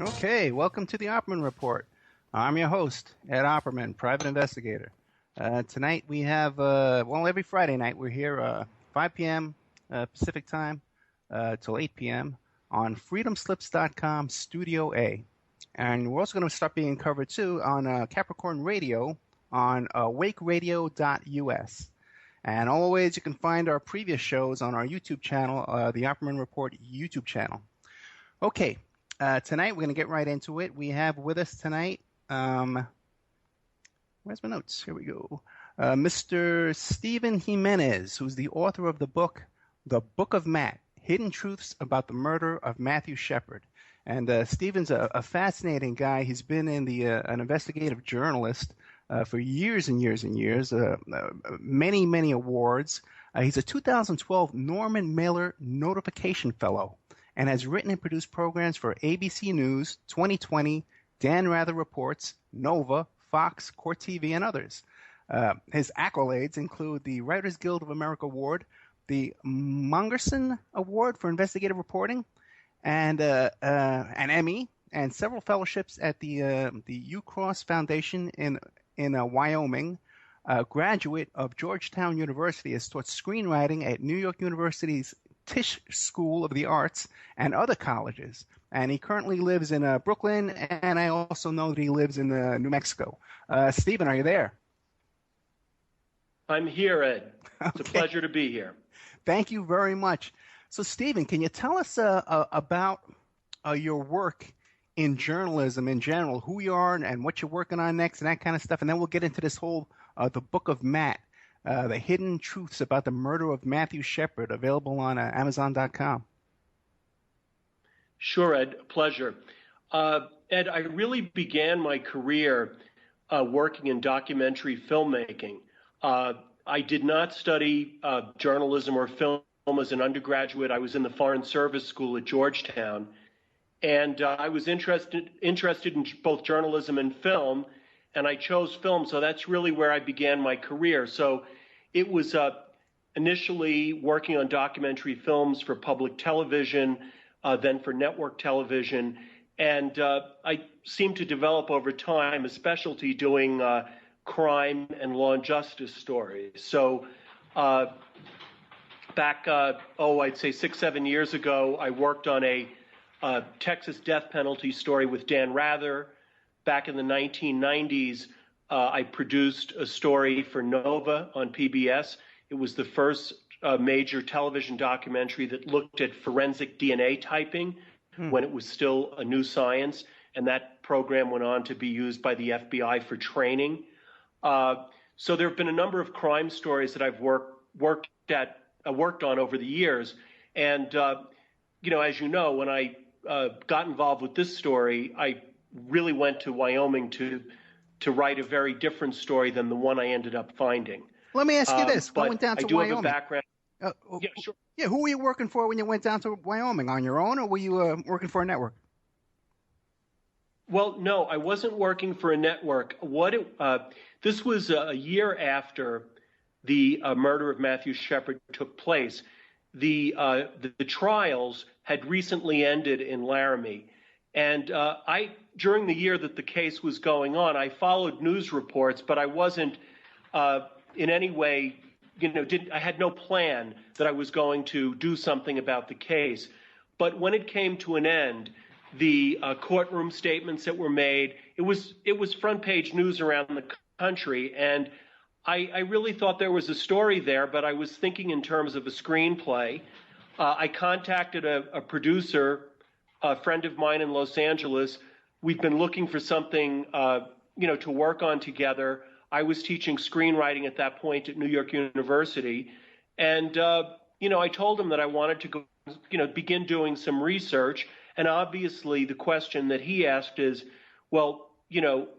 Okay, welcome to the Opperman Report. I'm your host, Ed Opperman, private investigator. Tonight we have, every Friday night we're here 5 p.m. Pacific time till 8 p.m. on freedomslips.com Studio A. And we're also going to start being covered too on Capricorn Radio on wakeradio.us. And always you can find our previous shows on our YouTube channel, the Opperman Report YouTube channel. Okay. Tonight, we're going to get right into it. We have with us tonight, where's my notes? Here we go. Mr. Stephen Jimenez, who's the author of the book of Matt, Hidden Truths About the Murder of Matthew Shepard. And Stephen's a fascinating guy. He's been in an investigative journalist for years and years and years, many, many awards. He's a 2012 Norman Mailer Notification Fellow, and has written and produced programs for ABC News, 2020, Dan Rather Reports, Nova, Fox, Court TV, and others. His accolades include the Writers Guild of America Award, the Mongerson Award for Investigative Reporting, and an Emmy, and several fellowships at the Ucross Foundation in Wyoming. Graduate of Georgetown University, has taught screenwriting at New York University's Tisch School of the Arts and other colleges. And he currently lives in Brooklyn, and I also know that he lives in New Mexico. Stephen, are you there? I'm here, Ed. It's Okay. a pleasure to be here. Thank you very much. So, Stephen, can you tell us about your work in journalism in general, who you are and what you're working on next and that kind of stuff? And then we'll get into this whole the Book of Matt. The Hidden Truths About the Murder of Matthew Shepard, available on Amazon.com. Sure, Ed. Pleasure. Ed, I really began my career working in documentary filmmaking. I did not study journalism or film as an undergraduate. I was in the Foreign Service School at Georgetown, and I was interested in both journalism and film, and I chose film, so that's really where I began my career. So it was initially working on documentary films for public television, then for network television, and I seemed to develop over time a specialty doing crime and law and justice stories. So back, I'd say 6-7 years ago, I worked on a Texas death penalty story with Dan Rather. Back in the 1990s, I produced a story for Nova on PBS. It was the first major television documentary that looked at forensic DNA typing when it was still a new science, and that program went on to be used by the FBI for training. So there have been a number of crime stories that I've worked on over the years, and as you know, when I got involved with this story, I really went to Wyoming to write a very different story than the one I ended up finding. Let me ask you this: going down to I do Wyoming, have a background. Yeah, sure. Yeah, who were you working for when you went down to Wyoming? On your own, or were you working for a network? Well, no, I wasn't working for a network. This was a year after the murder of Matthew Shepard took place. The trials had recently ended in Laramie, and during the year that the case was going on, I followed news reports, but I wasn't in any way, I had no plan that I was going to do something about the case. But when it came to an end, the courtroom statements that were made, it was front page news around the country, and I really thought there was a story there, but I was thinking in terms of a screenplay. I contacted a producer, a friend of mine in Los Angeles. We'd been looking for something, to work on together. I was teaching screenwriting at that point at New York University, and I told him that I wanted to go, begin doing some research. And obviously, the question that he asked is, well,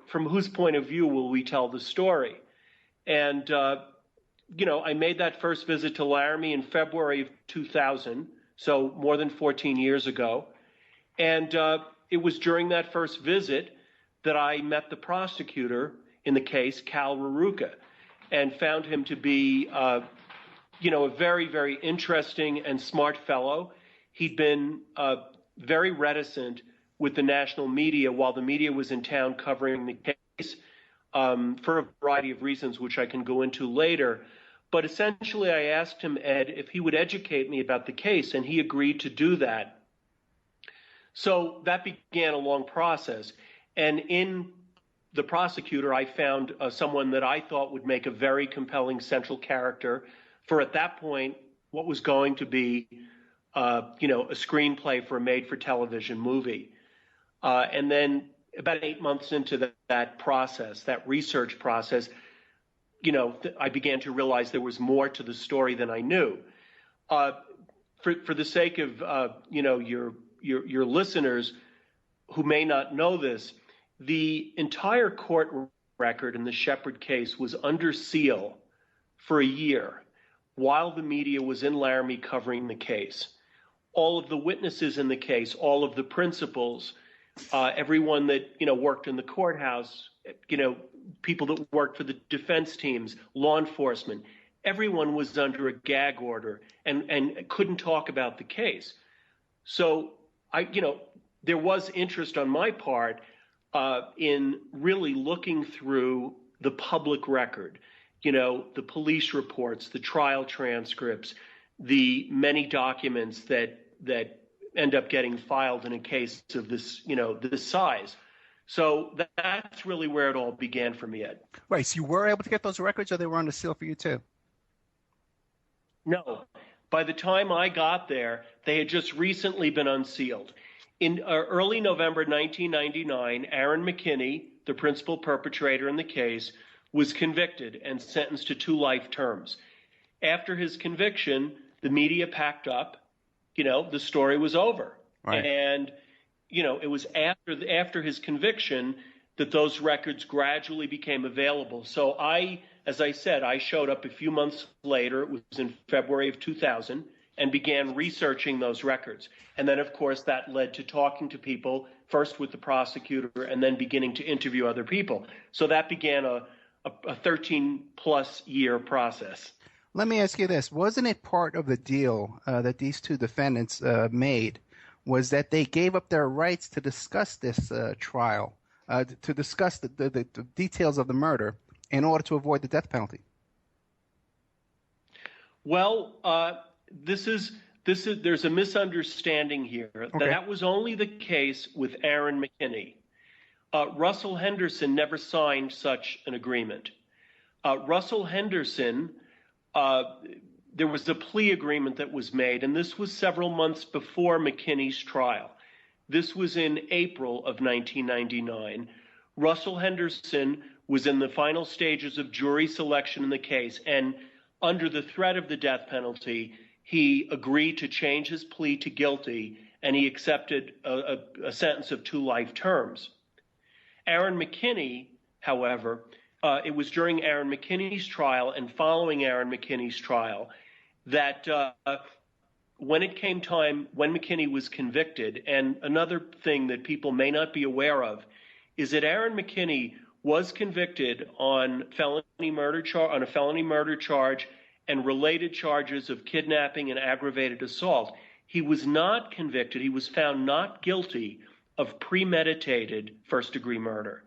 from whose point of view will we tell the story? And I made that first visit to Laramie in February of 2000, so more than 14 years ago. And it was during that first visit that I met the prosecutor in the case, Cal Raruka, and found him to be, a very, very interesting and smart fellow. He'd been very reticent with the national media while the media was in town covering the case for a variety of reasons, which I can go into later. But essentially, I asked him, Ed, if he would educate me about the case, and he agreed to do that. So that began a long process. And in the prosecutor, I found someone that I thought would make a very compelling central character for, at that point, what was going to be, a screenplay for a made-for-television movie. And then about 8 months into that process, that research process, I began to realize there was more to the story than I knew. For the sake of, your listeners who may not know this, the entire court record in the Shepard case was under seal for a year while the media was in Laramie covering the case. All of the witnesses in the case, all of the principals, everyone that, worked in the courthouse, people that worked for the defense teams, law enforcement, everyone was under a gag order and couldn't talk about the case. So there was interest on my part in really looking through the public record, the police reports, the trial transcripts, the many documents that end up getting filed in a case of this, this size. So that's really where it all began for me, Ed. Right. So you were able to get those records, or they were under seal for you too? No. By the time I got there, they had just recently been unsealed. In early November 1999, Aaron McKinney, the principal perpetrator in the case, was convicted and sentenced to 2 life terms. After his conviction, the media packed up. The story was over. Right. And, it was after his conviction that those records gradually became available. So as I said, I showed up a few months later. It was in February of 2000. And began researching those records. And then, of course, that led to talking to people, first with the prosecutor, and then beginning to interview other people. So that began a 13-plus year process. Let me ask you this. Wasn't it part of the deal that these two defendants made was that they gave up their rights to discuss this trial, to discuss the details of the murder in order to avoid the death penalty? Well, there's a misunderstanding here. Okay. That was only the case with Aaron McKinney. Russell Henderson never signed such an agreement. Russell Henderson, there was a plea agreement that was made, and this was several months before McKinney's trial. This was in April of 1999. Russell Henderson was in the final stages of jury selection in the case, and under the threat of the death penalty, he agreed to change his plea to guilty, and he accepted a sentence of 2 life terms. Aaron McKinney, however, it was during Aaron McKinney's trial and following Aaron McKinney's trial that when it came time, when McKinney was convicted, and another thing that people may not be aware of is that Aaron McKinney was convicted on a felony murder charge and related charges of kidnapping and aggravated assault. He was not convicted. He was found not guilty of premeditated first-degree murder.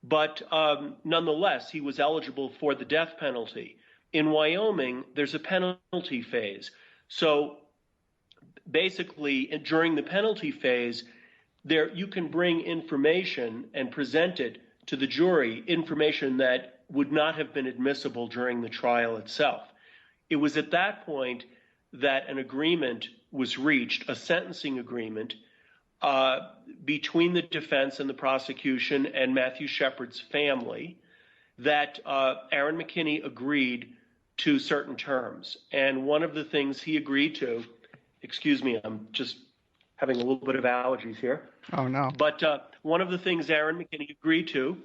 But nonetheless, he was eligible for the death penalty. In Wyoming, there's a penalty phase. So basically, during the penalty phase, you can bring information and present it to the jury, information that would not have been admissible during the trial itself. It was at that point that an agreement was reached, a sentencing agreement, between the defense and the prosecution and Matthew Shepard's family, that Aaron McKinney agreed to certain terms. And one of the things he agreed to, excuse me, I'm just having a little bit of allergies here. Oh, no. But one of the things Aaron McKinney agreed to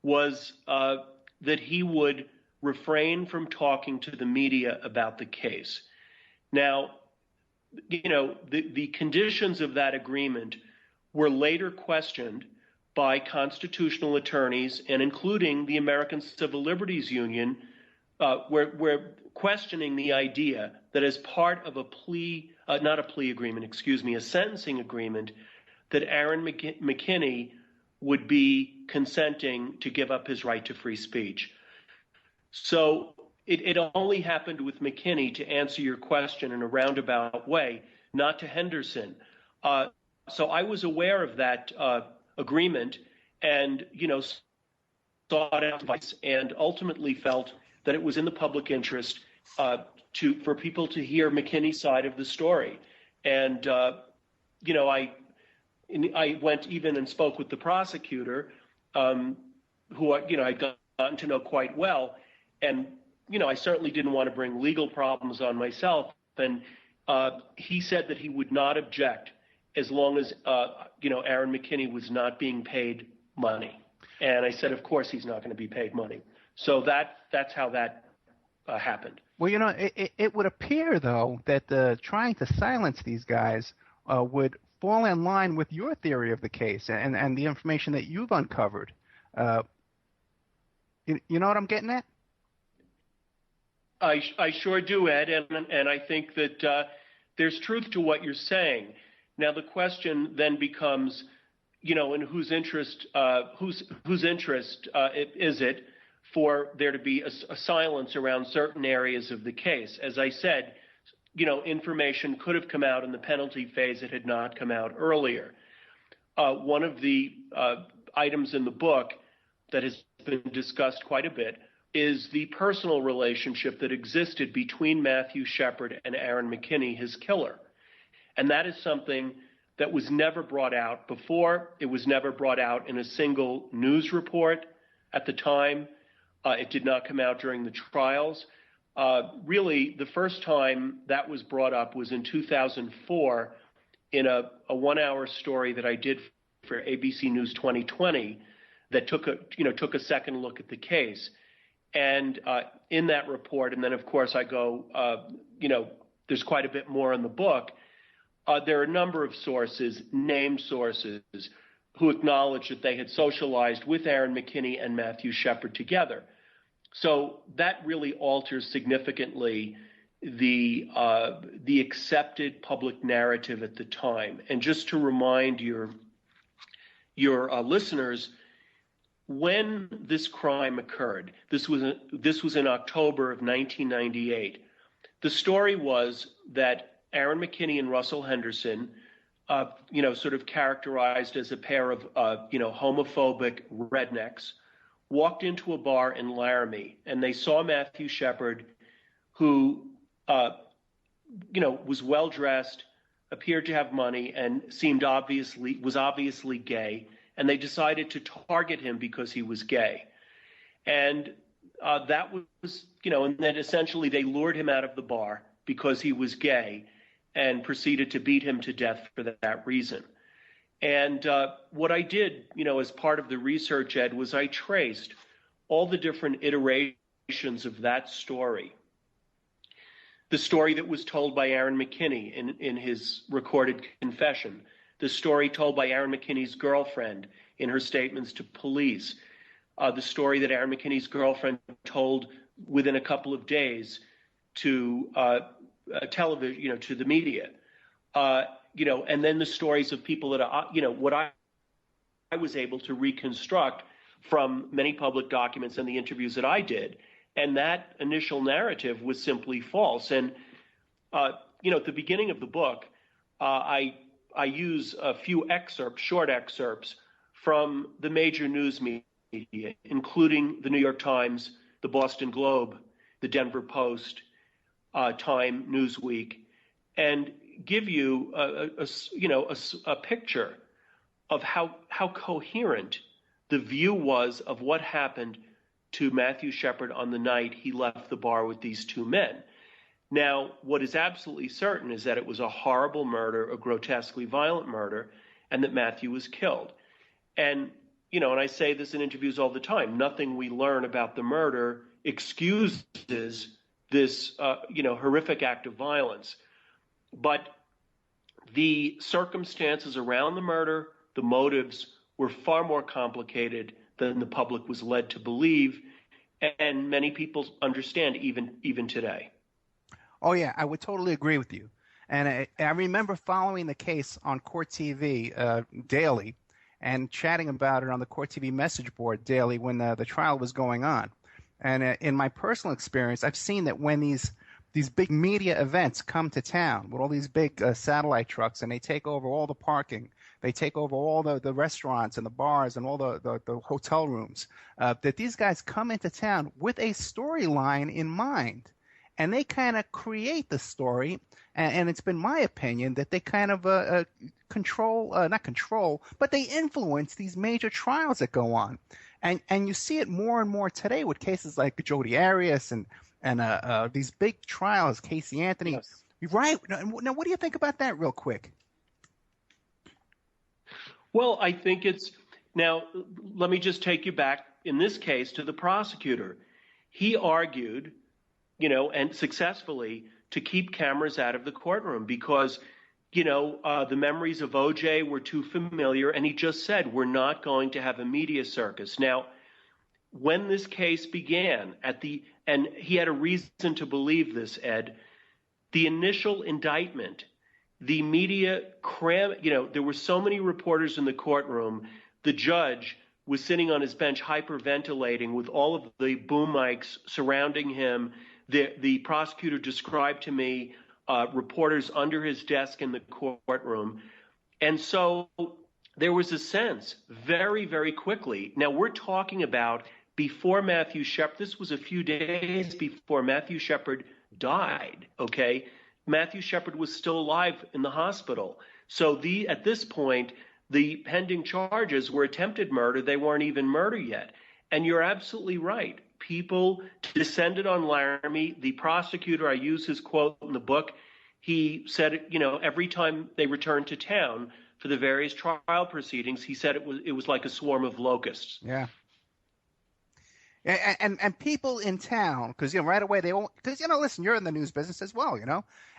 was that he would refrain from talking to the media about the case. Now, the conditions of that agreement were later questioned by constitutional attorneys and including the American Civil Liberties Union, were questioning the idea that as part of a sentencing agreement, that Aaron McKinney would be consenting to give up his right to free speech. So it only happened with McKinney, to answer your question in a roundabout way, not to Henderson. So I was aware of that agreement and, sought out advice and ultimately felt that it was in the public interest for people to hear McKinney's side of the story. And, I went even and spoke with the prosecutor, who I'd gotten to know quite well. And, I certainly didn't want to bring legal problems on myself. And he said that he would not object as long as, Aaron McKinney was not being paid money. And I said, of course, he's not going to be paid money. So that's how that happened. Well, it would appear, though, that trying to silence these guys would fall in line with your theory of the case and the information that you've uncovered. You know what I'm getting at? I sure do, Ed, and I think that there's truth to what you're saying. Now the question then becomes, in whose interest is it for there to be a silence around certain areas of the case? As I said, information could have come out in the penalty phase. It had not come out earlier. One of the items in the book that has been discussed quite a bit is the personal relationship that existed between Matthew Shepard and Aaron McKinney, his killer. And that is something that was never brought out before. It was never brought out in a single news report at the time. It did not come out during the trials. Really, the first time that was brought up was in 2004 in a 1-hour story that I did for ABC News 2020 that took a second look at the case. And in that report, and then of course I go, there's quite a bit more in the book. There are a number of sources, named sources, who acknowledge that they had socialized with Aaron McKinney and Matthew Shepard together. So that really alters significantly the accepted public narrative at the time. And just to remind your listeners, when this crime occurred, this was in October of 1998. The story was that Aaron McKinney and Russell Henderson, sort of characterized as a pair of, homophobic rednecks, walked into a bar in Laramie, and they saw Matthew Shepard, who, was well dressed, appeared to have money, and was obviously gay. And they decided to target him because he was gay. And that was, and then essentially they lured him out of the bar because he was gay and proceeded to beat him to death for that reason. And what I did, as part of the research, Ed, was I traced all the different iterations of that story. The story that was told by Aaron McKinney in his recorded confession, the story told by Aaron McKinney's girlfriend in her statements to police, the story that Aaron McKinney's girlfriend told within a couple of days to television, to the media, and then the stories of people that, what I was able to reconstruct from many public documents and the interviews that I did. And that initial narrative was simply false. And, at the beginning of the book, I use a few short excerpts from the major news media, including the New York Times, the Boston Globe, the Denver Post, Time, Newsweek, and give you a picture of how coherent the view was of what happened to Matthew Shepard on the night he left the bar with these two men. Now, what is absolutely certain is that it was a horrible murder, a grotesquely violent murder, and that Matthew was killed. And, and I say this in interviews all the time, nothing we learn about the murder excuses this, horrific act of violence. But the circumstances around the murder, the motives, were far more complicated than the public was led to believe, and many people understand even today. Oh, yeah, I would totally agree with you. And I remember following the case on Court TV daily and chatting about it on the Court TV message board daily when the trial was going on. And in my personal experience, I've seen that when these big media events come to town with all these big satellite trucks and they take over all the parking, they take over all the restaurants and the bars and all the hotel rooms, that these guys come into town with a storyline in mind. And they kind of create the story, and it's been my opinion that they kind of not control, but they influence these major trials that go on. And you see it more and more today with cases like Jodi Arias and these big trials, Casey Anthony. Yes. Right. Now, what do you think about that real quick? Well, I think now, let me just take you back, in this case, to the prosecutor. He argued, and successfully, to keep cameras out of the courtroom because, the memories of O.J. were too familiar, and he just said, we're not going to have a media circus. Now, when this case began, and he had a reason to believe this, Ed, the initial indictment, the media there were so many reporters in the courtroom, the judge was sitting on his bench hyperventilating with all of the boom mics surrounding him. The prosecutor described to me reporters under his desk in the courtroom. And so there was a sense very, very quickly. Now, we're talking about before Matthew Shepard. This was a few days before Matthew Shepard died, okay? Matthew Shepard was still alive in the hospital. So at this point, the pending charges were attempted murder. They weren't even murder yet. And you're absolutely right. People descended on Laramie. The prosecutor, I use his quote in the book, he said, every time they returned to town for the various trial proceedings, he said it was like a swarm of locusts. Yeah. And people in town, because right away listen, you're in the news business as well,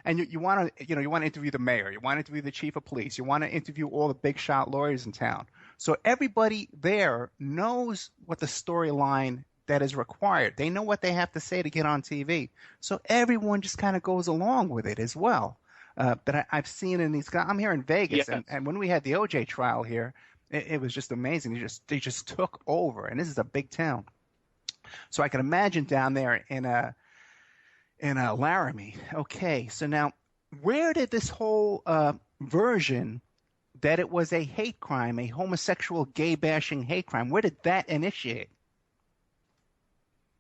and you want to interview the mayor, you want to interview the chief of police, you want to interview all the big shot lawyers in town. So everybody there knows what the storyline that is required. They know what they have to say to get on TV. So everyone just kind of goes along with it as well. But I've seen in these guys. I'm here in Vegas, Yes. and when we had the O.J. trial here, it was just amazing. They just took over, and this is a big town. So I can imagine down there in Laramie. Okay, so now where did this whole version that it was a hate crime, a homosexual gay bashing hate crime, where did that initiate?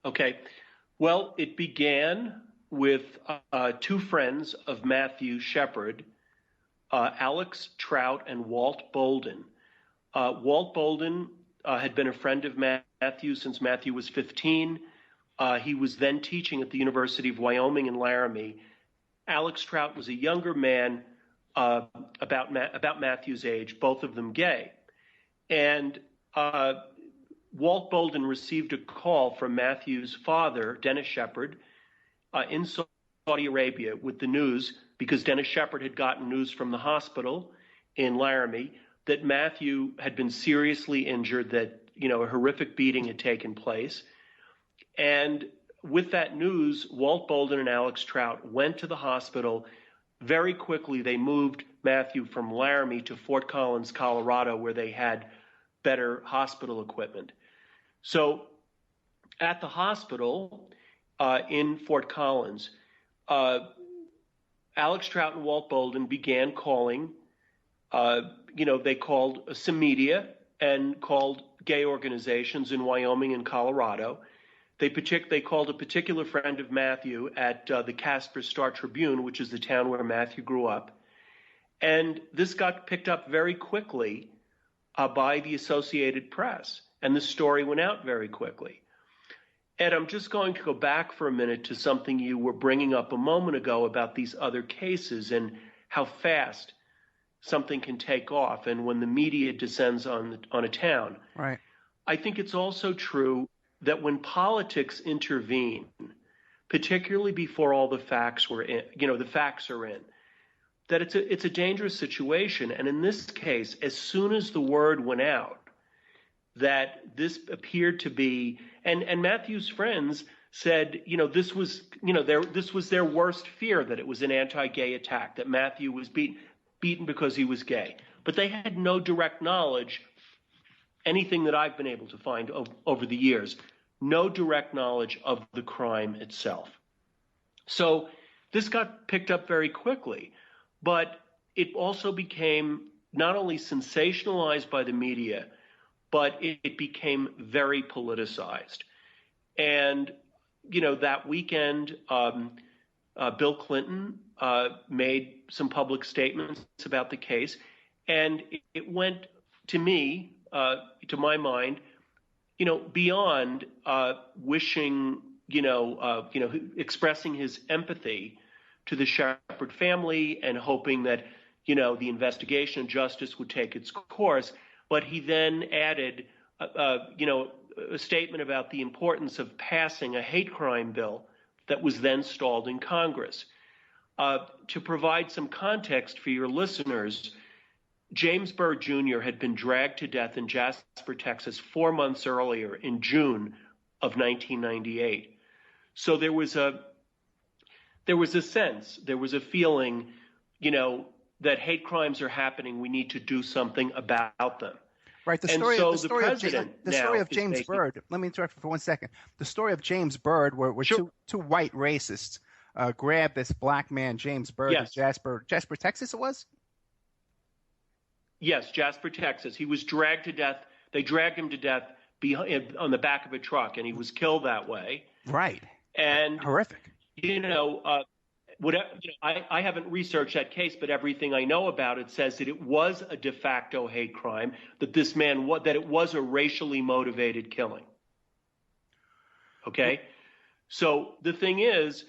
Okay, well, it began with two friends of Matthew Shepard, Alex Trout and Walt Bolden. Walt Bolden had been a friend of Matthew since Matthew was 15. He was then teaching at the University of Wyoming in Laramie. Alex Trout was a younger man about Matthew's age, both of them gay. And Walt Bolden received a call from Matthew's father, Dennis Shepard, in Saudi Arabia with the news, because Dennis Shepard had gotten news from the hospital in Laramie that Matthew had been seriously injured, that a horrific beating had taken place. And with that news, Walt Bolden and Alex Trout went to the hospital. Very quickly, they moved Matthew from Laramie to Fort Collins, Colorado, where they had better hospital equipment. So at the hospital in Fort Collins, Alex Trout and Walt Bolden began calling, they called some media and called gay organizations in Wyoming and Colorado. They called a particular friend of Matthew at the Casper Star-Tribune, which is the town where Matthew grew up. And this got picked up very quickly by the Associated Press, and the story went out very quickly. Ed, I'm just going to go back for a minute to something you were bringing up a moment ago about these other cases and how fast something can take off and when the media descends on a town. Right. I think it's also true that when politics intervene, particularly before all the facts were in, the facts are in, that it's a dangerous situation. And in this case, as soon as the word went out that this appeared to be, and Matthew's friends said, this was, this was their worst fear, that it was an anti-gay attack, that Matthew was beaten because he was gay. But they had no direct knowledge, anything that I've been able to find over the years, no direct knowledge of the crime itself. So this got picked up very quickly, but it also became not only sensationalized by the media, but it became very politicized. And, that weekend, Bill Clinton made some public statements about the case, and it went, to me, to my mind, beyond wishing, expressing his empathy to the Shepard family and hoping that, the investigation and justice would take its course. But he then added, a statement about the importance of passing a hate crime bill that was then stalled in Congress. To provide some context for your listeners, James Byrd Jr. had been dragged to death in Jasper, Texas 4 months earlier in June of 1998. So there was a sense, there was a feeling, that hate crimes are happening. We need to do something about them. Right. The story of James Byrd. Let me interrupt for 1 second. The story of James Byrd, where sure. two white racists grabbed this black man, James Byrd, yes. in Jasper, Texas. It was. Yes, Jasper, Texas. He was dragged to death. They dragged him to death on the back of a truck, and he was killed that way. Right. And horrific. I haven't researched that case, but everything I know about it says that it was a de facto hate crime, that that it was a racially motivated killing. Okay? So the thing is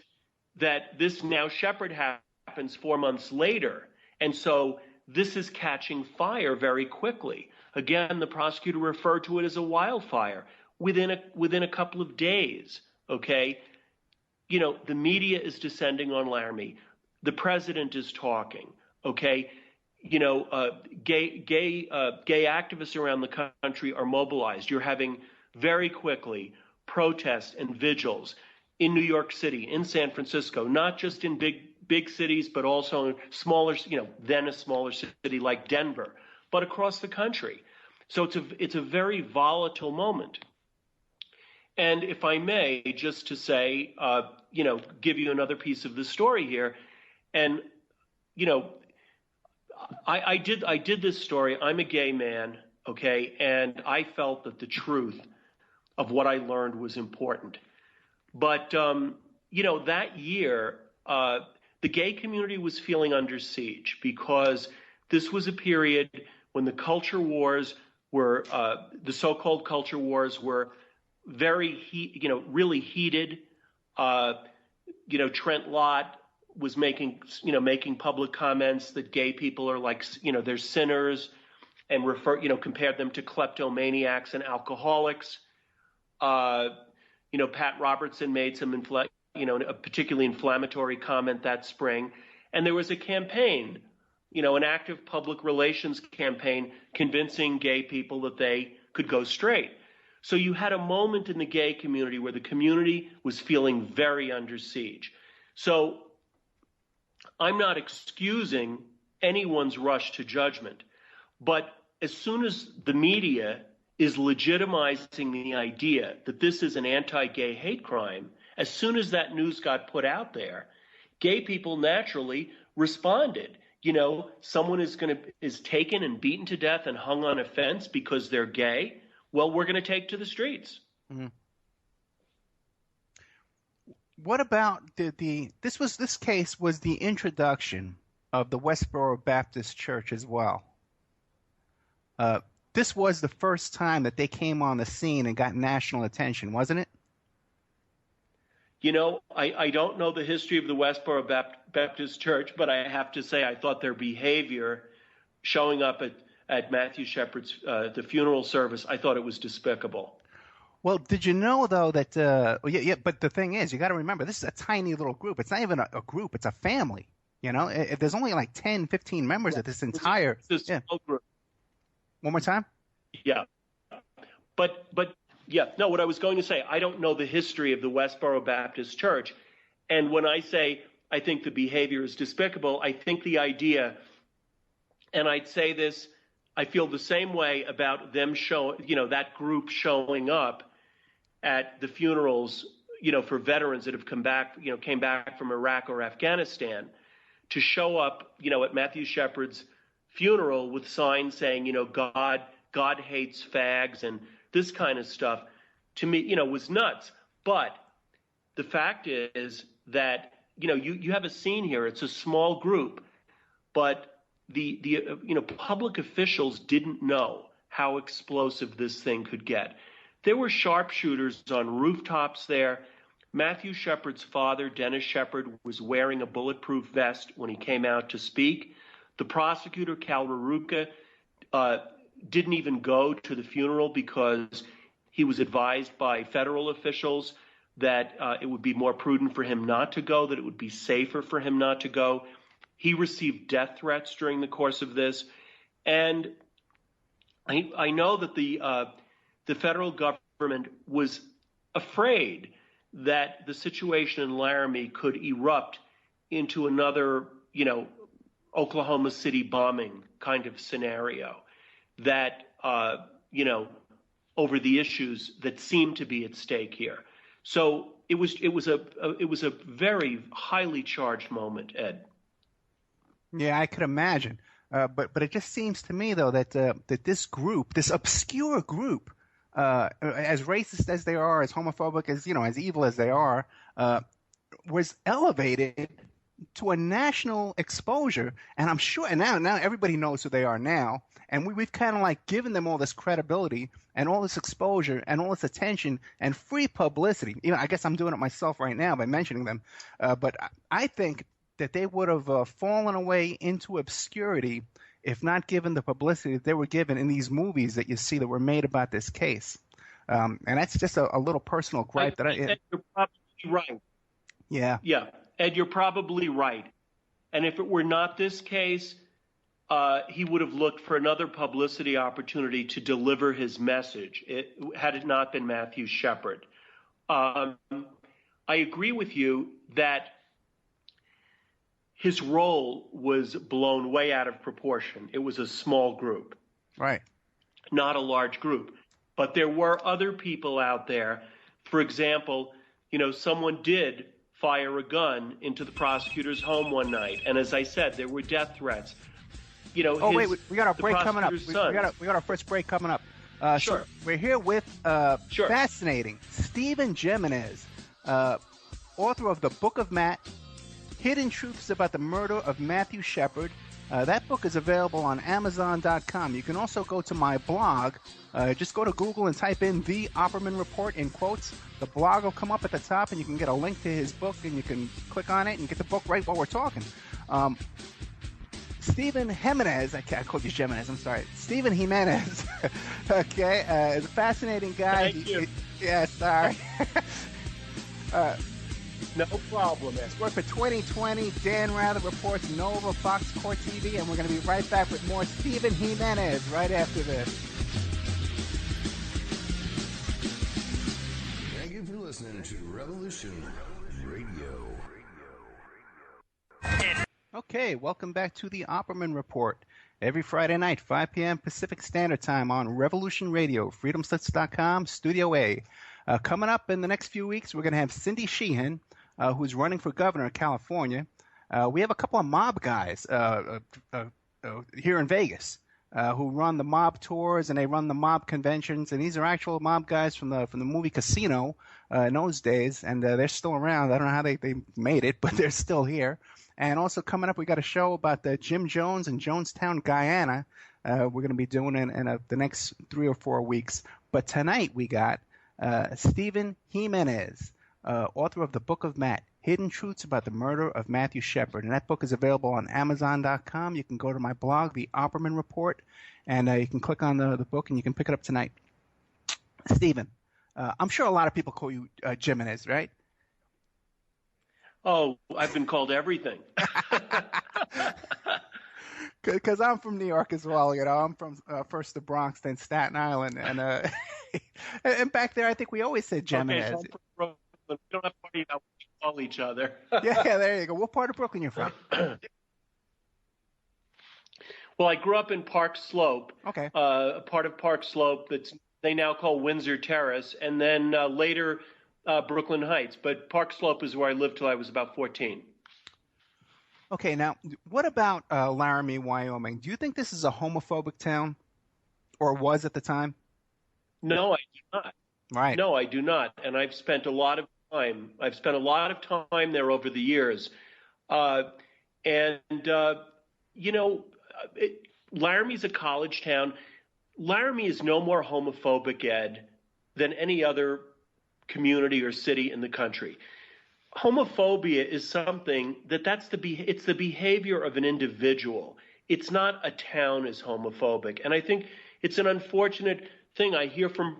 that this now Shepard happens 4 months later, and so this is catching fire very quickly. Again, the prosecutor referred to it as a wildfire within a couple of days, okay? The media is descending on Laramie. The president is talking, okay? Gay activists around the country are mobilized. You're having very quickly protests and vigils in New York City, in San Francisco, not just in big cities, but also in smaller, then a smaller city like Denver, but across the country. So it's a very volatile moment. And if I may, just to say, give you another piece of the story here, and I did this story. I'm a gay man, okay, and I felt that the truth of what I learned was important. But that year, the gay community was feeling under siege because this was a period when the culture wars were, the so-called culture wars were very, really heated. Trent Lott was making public comments that gay people are like, they're sinners, and compared them to kleptomaniacs and alcoholics. Pat Robertson made some a particularly inflammatory comment that spring. And there was a campaign, an active public relations campaign convincing gay people that they could go straight. So you had a moment in the gay community where the community was feeling very under siege. So I'm not excusing anyone's rush to judgment, but as soon as the media is legitimizing the idea that this is an anti-gay hate crime, as soon as that news got put out there, gay people naturally responded. Someone is taken and beaten to death and hung on a fence because they're gay. Well, we're going to take to the streets. Mm-hmm. What about this case was the introduction of the Westboro Baptist Church as well. This was the first time that they came on the scene and got national attention, wasn't it? I don't know the history of the Westboro Baptist Church, but I have to say I thought their behavior showing up at Matthew Shepard's the funeral service, I thought it was despicable. Well, did you know, though, that but the thing is, you got to remember, this is a tiny little group. It's not even a group. It's a family. There's only like 10, 15 members of this entire group. One more time? Yeah. But No, what I was going to say, I don't know the history of the Westboro Baptist Church. And when I say I think the behavior is despicable, I think the idea, and I'd say this, I feel the same way about them that group showing up at the funerals, for veterans that have came back from Iraq or Afghanistan, to show up, at Matthew Shepard's funeral with signs saying, God hates fags and this kind of stuff, to me, was nuts. But the fact is that, you have a scene here. It's a small group, but the public officials didn't know how explosive this thing could get. There were sharpshooters on rooftops there. Matthew Shepard's father, Dennis Shepard, was wearing a bulletproof vest when he came out to speak. The prosecutor, Cal Raruka, didn't even go to the funeral because he was advised by federal officials that it would be more prudent for him not to go, that it would be safer for him not to go. He received death threats during the course of this. And I know that the federal government was afraid that the situation in Laramie could erupt into another, Oklahoma City bombing kind of scenario that, over the issues that seem to be at stake here. So it was a very highly charged moment, Ed. Yeah, I could imagine. But it just seems to me, though, that this group, this obscure group, as racist as they are, as homophobic as as evil as they are, was elevated to a national exposure. And I'm sure, and now everybody knows who they are now. And we've kind of like given them all this credibility and all this exposure and all this attention and free publicity. I guess I'm doing it myself right now by mentioning them. But I think that they would have fallen away into obscurity if not given the publicity that they were given in these movies that you see that were made about this case. And that's just a little personal gripe Ed, you're probably right. Yeah. Yeah. Ed, you're probably right. And if it were not this case, he would have looked for another publicity opportunity to deliver his message, had it not been Matthew Shepard. I agree with you that his role was blown way out of proportion. It was a small group. Right. Not a large group. But there were other people out there. For example, someone did fire a gun into the prosecutor's home one night. And as I said, there were death threats. We got our break coming up. We got our first break coming up. Sure. So we're here with fascinating Stephen Jimenez, author of The Book of Matt, Hidden Truths About the Murder of Matthew Shepard. That book is available on Amazon.com. You can also go to my blog. Just go to Google and type in The Opperman Report in quotes. The blog will come up at the top, and you can get a link to his book, and you can click on it and get the book right while we're talking. Stephen Jimenez, I called you Jimenez, I'm sorry. Stephen Jimenez, okay, is a fascinating guy. Thank you. Yeah, sorry. No problem, Ed. He's worked for 2020, Dan Rather Reports, Nova, Fox Court TV, and we're going to be right back with more Stephen Jimenez right after this. Thank you for listening to Revolution Radio. Okay, welcome back to the Opperman Report. Every Friday night, 5 p.m. Pacific Standard Time on Revolution Radio, freedomslips.com, Studio A. Coming up in the next few weeks, we're going to have Cindy Sheehan, who's running for governor of California. We have a couple of mob guys here in Vegas who run the mob tours and they run the mob conventions. And these are actual mob guys from the movie Casino in those days, and they're still around. I don't know how they made it, but they're still here. And also coming up, we got a show about Jim Jones in Jonestown, Guyana. We're going to be doing it in the next 3 or 4 weeks. But tonight we got Stephen Jimenez, author of The Book of Matt, Hidden Truths About the Murder of Matthew Shepard. And that book is available on Amazon.com. You can go to my blog, The Opperman Report, and you can click on the book and you can pick it up tonight. Stephen, I'm sure a lot of people call you Jimenez, right? Oh, I've been called everything. Because I'm from New York as well. I'm from first the Bronx, then Staten Island, and and back there, I think we always said Okay, Jimenez. so I'm from Brooklyn. We don't have to worry about what we call each other. Yeah, there you go. What part of Brooklyn you from? Well, I grew up in Park Slope, Okay. a part of Park Slope that they now call Windsor Terrace, and then later Brooklyn Heights. But Park Slope is where I lived till I was about 14. Okay, now, what about Laramie, Wyoming? Do you think this is a homophobic town, or was at the time? No, I do not. Right. No, I do not. And I've spent a lot of time. I've spent a lot of time there over the years. Laramie's a college town. Laramie is no more homophobic, Ed, than any other community or city in the country. Homophobia is something it's the behavior of an individual. It's not a town is homophobic. And I think it's an unfortunate thing. I hear from,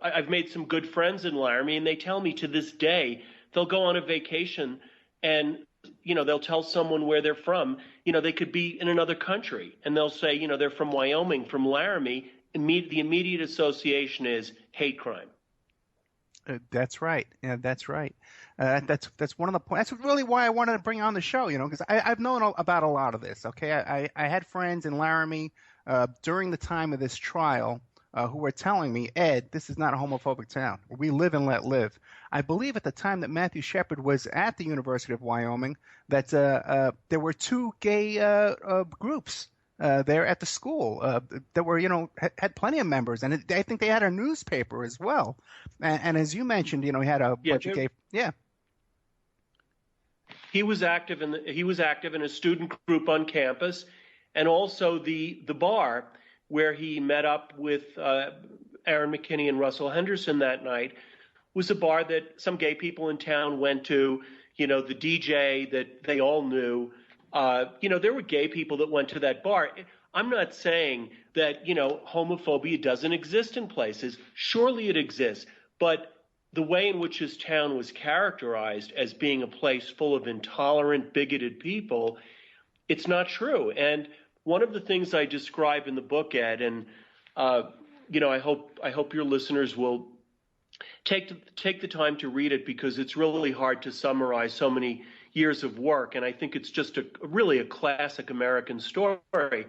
I've made some good friends in Laramie, and they tell me to this day, they'll go on a vacation and, they'll tell someone where they're from. They could be in another country, and they'll say, they're from Wyoming, from Laramie. The immediate association is hate crime. That's right. Yeah, that's right. That's one of the points. That's really why I wanted to bring on the show, because I've known about a lot of this. Okay, I had friends in Laramie during the time of this trial who were telling me, Ed, this is not a homophobic town. We live and let live. I believe at the time that Matthew Shepard was at the University of Wyoming that there were two gay groups there at the school that were, had plenty of members, and I think they had a newspaper as well. And as you mentioned, he had a bunch of gay. Yeah. He was active in a student group on campus, and also the bar where he met up with Aaron McKinney and Russell Henderson that night was a bar that some gay people in town went to. The DJ that they all knew. There were gay people that went to that bar. I'm not saying that, homophobia doesn't exist in places. Surely it exists. But the way in which his town was characterized as being a place full of intolerant, bigoted people, it's not true. And one of the things I describe in the book, Ed, and, I hope your listeners will take the time to read it, because it's really hard to summarize so many years of work, and I think it's just really a classic American story.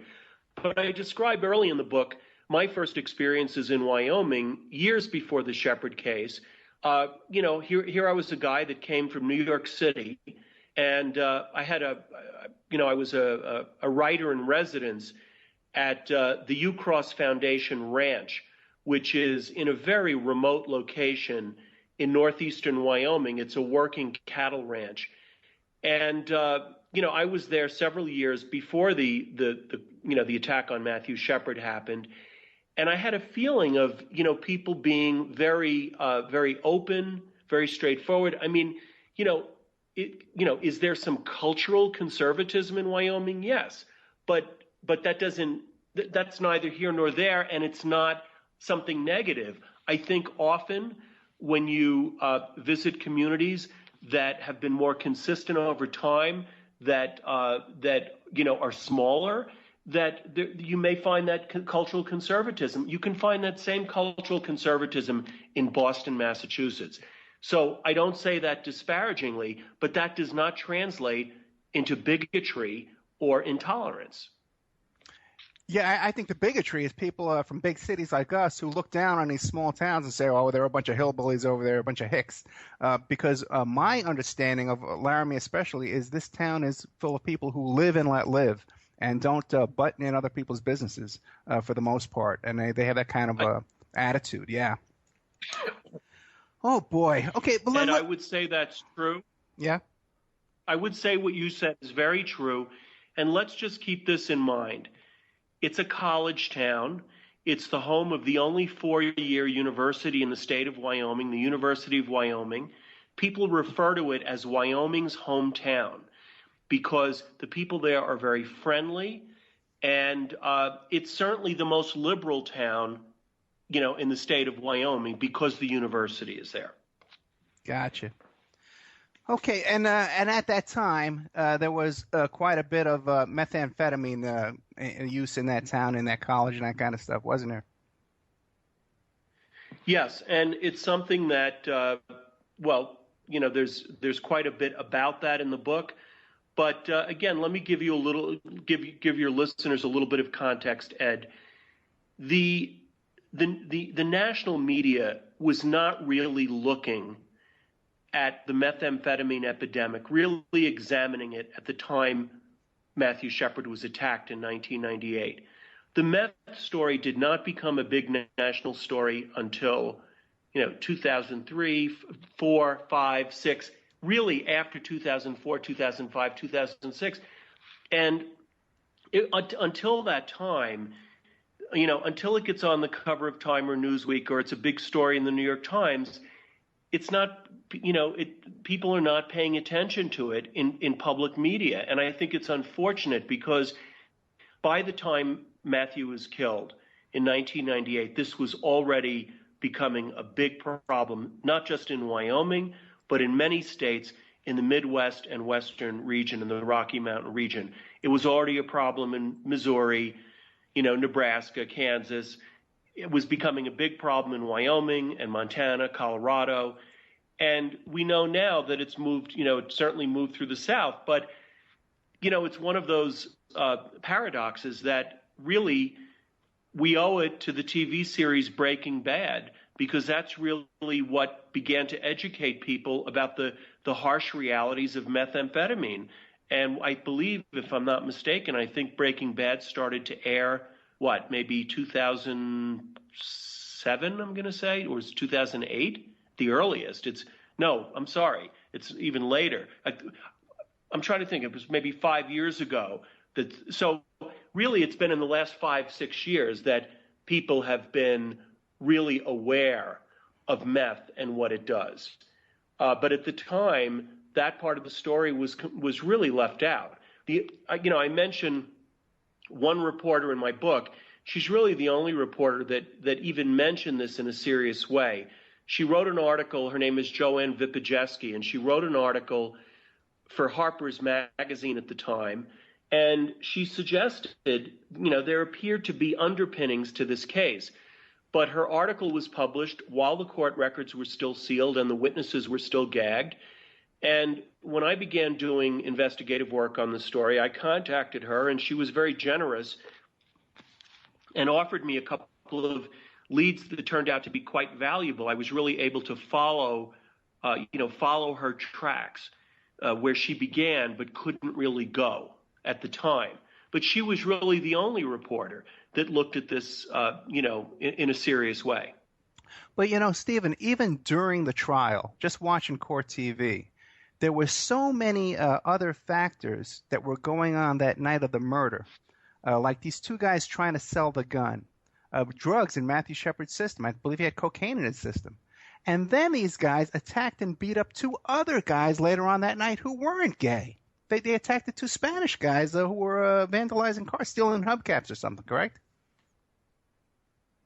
But I describe early in the book my first experiences in Wyoming years before the Shepard case. Here I was a guy that came from New York City, and I was a writer in residence at the Ucross Foundation Ranch, which is in a very remote location in northeastern Wyoming. It's a working cattle ranch. And, I was there several years before the attack on Matthew Shepard happened. And I had a feeling of, people being very, very open, very straightforward. I mean, is there some cultural conservatism in Wyoming? Yes. But that's neither here nor there. And it's not something negative. I think often when you visit communities that have been more consistent over time, that are smaller, that you may find that cultural conservatism. You can find that same cultural conservatism in Boston, Massachusetts. So I don't say that disparagingly, but that does not translate into bigotry or intolerance. Yeah, I think the bigotry is people from big cities like us who look down on these small towns and say, oh, there are a bunch of hillbillies over there, a bunch of hicks. Because my understanding of Laramie especially is this town is full of people who live and let live and don't butt in other people's businesses for the most part. And they have that kind of attitude, yeah. Oh, boy. Okay. And I would say that's true. Yeah. I would say what you said is very true. And let's just keep this in mind. It's a college town. It's the home of the only four-year university in the state of Wyoming, the University of Wyoming. People refer to it as Wyoming's hometown because the people there are very friendly, and it's certainly the most liberal town, in the state of Wyoming because the university is there. Gotcha. Okay, and at that time, there was quite a bit of methamphetamine use in that town, in that college, and that kind of stuff, wasn't there? Yes, and it's something that, there's quite a bit about that in the book. But again, let me give give your listeners a little bit of context, Ed. The national media was not really looking at the methamphetamine epidemic, really examining it at the time Matthew Shepard was attacked in 1998. The meth story did not become a big national story until 2003, 4, 5, 6, really after 2004, 2005, 2006. And until that time, until it gets on the cover of Time or Newsweek or it's a big story in the New York Times, it's not, people are not paying attention to it in public media. And I think it's unfortunate because by the time Matthew was killed in 1998, this was already becoming a big problem, not just in Wyoming, but in many states in the Midwest and Western region, in the Rocky Mountain region. It was already a problem in Missouri, Nebraska, Kansas. It was becoming a big problem in Wyoming and Montana, Colorado. And we know now that it's moved, it certainly moved through the South. But, it's one of those paradoxes that really we owe it to the TV series Breaking Bad, because that's really what began to educate people about the harsh realities of methamphetamine. And I believe, if I'm not mistaken, I think Breaking Bad started to air, maybe 2007, I'm going to say, or was 2008? The earliest. I'm sorry. It's even later. I'm trying to think. It was maybe 5 years ago. So really, it's been in the last 5, 6 years that people have been really aware of meth and what it does. But at the time, that part of the story was really left out. I mentioned one reporter in my book. She's really the only reporter that even mentioned this in a serious way. She wrote an article. Her name is Joanne Vipajeski, and she wrote an article for Harper's Magazine at the time. And she suggested, there appeared to be underpinnings to this case. But her article was published while the court records were still sealed and the witnesses were still gagged. And when I began doing investigative work on the story, I contacted her, and she was very generous and offered me a couple of leads that turned out to be quite valuable. I was really able to follow her tracks where she began but couldn't really go at the time. But she was really the only reporter that looked at this, in a serious way. But, Stephen, even during the trial, just watching court TV, there were so many other factors that were going on that night of the murder, like these two guys trying to sell the gun, drugs in Matthew Shepard's system. I believe he had cocaine in his system. And then these guys attacked and beat up two other guys later on that night who weren't gay. They attacked the two Spanish guys who were vandalizing cars, stealing hubcaps or something, correct?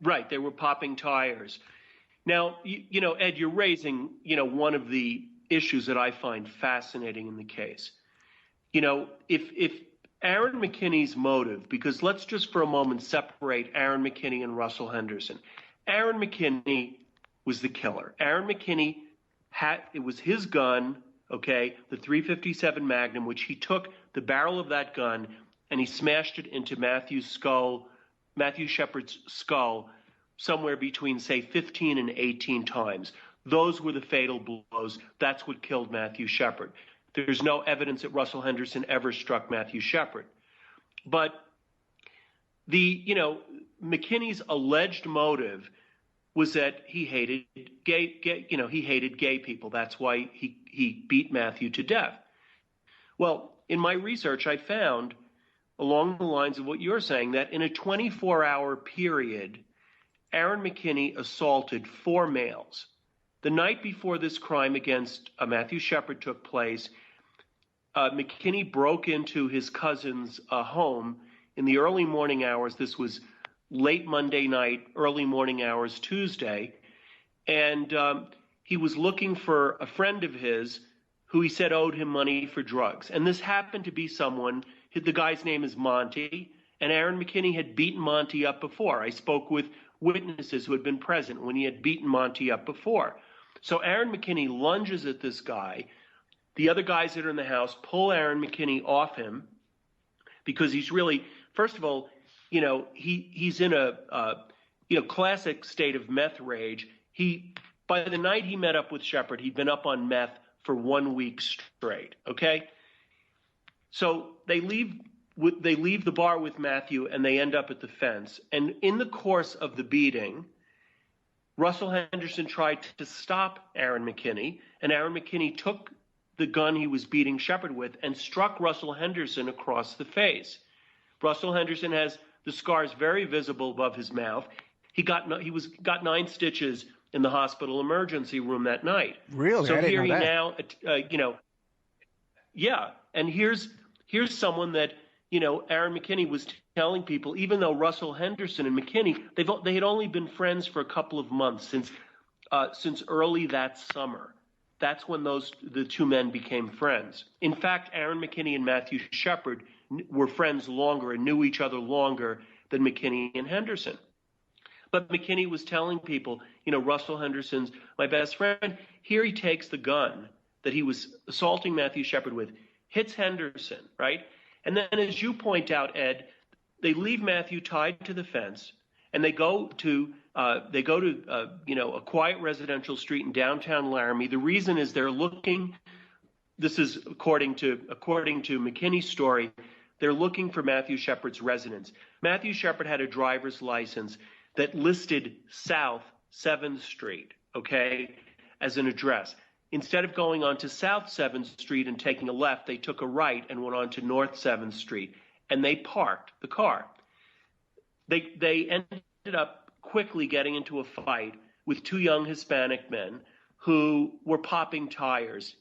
Right. They were popping tires. Now, Ed, you're raising, one of the issues that I find fascinating in the case. If Aaron McKinney's motive, because let's just for a moment separate Aaron McKinney and Russell Henderson. Aaron McKinney was the killer. Aaron McKinney it was his gun, okay, the .357 Magnum, which he took the barrel of that gun and he smashed it into Matthew Shepard's skull somewhere between, say, 15 and 18 times. Those were the fatal blows. That's what killed Matthew Shepard. There's no evidence that Russell Henderson ever struck Matthew Shepard. But McKinney's alleged motive was that he hated gay people. That's why he beat Matthew to death. Well, in my research, I found, along the lines of what you're saying, that in a 24-hour period, Aaron McKinney assaulted 4 males. The night before this crime against Matthew Shepard took place, McKinney broke into his cousin's home in the early morning hours. This was late Monday night, early morning hours Tuesday. And he was looking for a friend of his who he said owed him money for drugs. And this happened to be someone, the guy's name is Monty, and Aaron McKinney had beaten Monty up before. I spoke with witnesses who had been present when he had beaten Monty up before. So Aaron McKinney lunges at this guy. The other guys that are in the house pull Aaron McKinney off him because he's really, first of all, he's in a classic state of meth rage. By the night he met up with Shepard, he'd been up on meth for 1 week straight. Okay, so they leave the bar with Matthew and they end up at the fence. And in the course of the beating, Russell Henderson tried to stop Aaron McKinney, and Aaron McKinney took the gun he was beating Shepard with and struck Russell Henderson across the face. Russell Henderson has the scars very visible above his mouth. He got 9 stitches in the hospital emergency room that night. Really? So I didn't here know that. he now, yeah. And here's someone that, Aaron McKinney was telling people, even though Russell Henderson and McKinney, they had only been friends for a couple of months since early that summer. That's when the two men became friends. In fact, Aaron McKinney and Matthew Shepard were friends longer and knew each other longer than McKinney and Henderson. But McKinney was telling people, Russell Henderson's my best friend. Here he takes the gun that he was assaulting Matthew Shepard with, hits Henderson, right? And then, as you point out, Ed, they leave Matthew tied to the fence, and they go to a quiet residential street in downtown Laramie. The reason is they're looking. This is according to McKinney's story. They're looking for Matthew Shepard's residence. Matthew Shepard had a driver's license that listed South 7th Street, okay, as an address. Instead of going on to South 7th Street and taking a left, they took a right and went on to North 7th Street, and they parked the car. They ended up quickly getting into a fight with 2 young Hispanic men who were popping tires.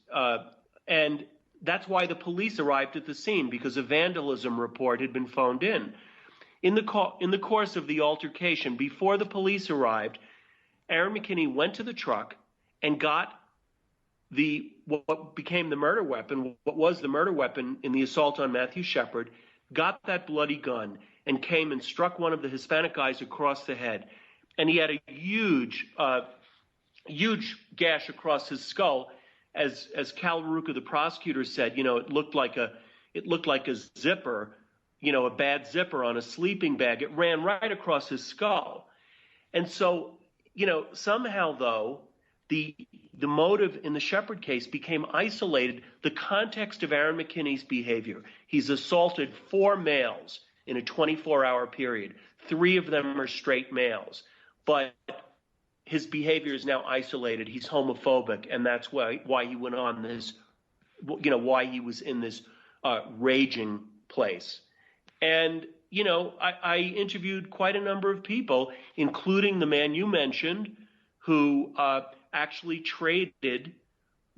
And that's why the police arrived at the scene, because a vandalism report had been phoned in. In the course of the altercation, before the police arrived, Aaron McKinney went to the truck and got what became the murder weapon, what was the murder weapon in the assault on Matthew Shepard, got that bloody gun and came and struck one of the Hispanic guys across the head. And he had a huge gash across his skull. As Cal Ruca, the prosecutor, said, it looked like a zipper, a bad zipper on a sleeping bag. It ran right across his skull. And so, somehow, though, the motive in the Shepard case became isolated. The context of Aaron McKinney's behavior. He's assaulted 4 males in a 24-hour period. 3 of them are straight males. But his behavior is now isolated. He's homophobic, and that's why he went on this, why he was in this raging place. And, I interviewed quite a number of people, including the man you mentioned, who actually traded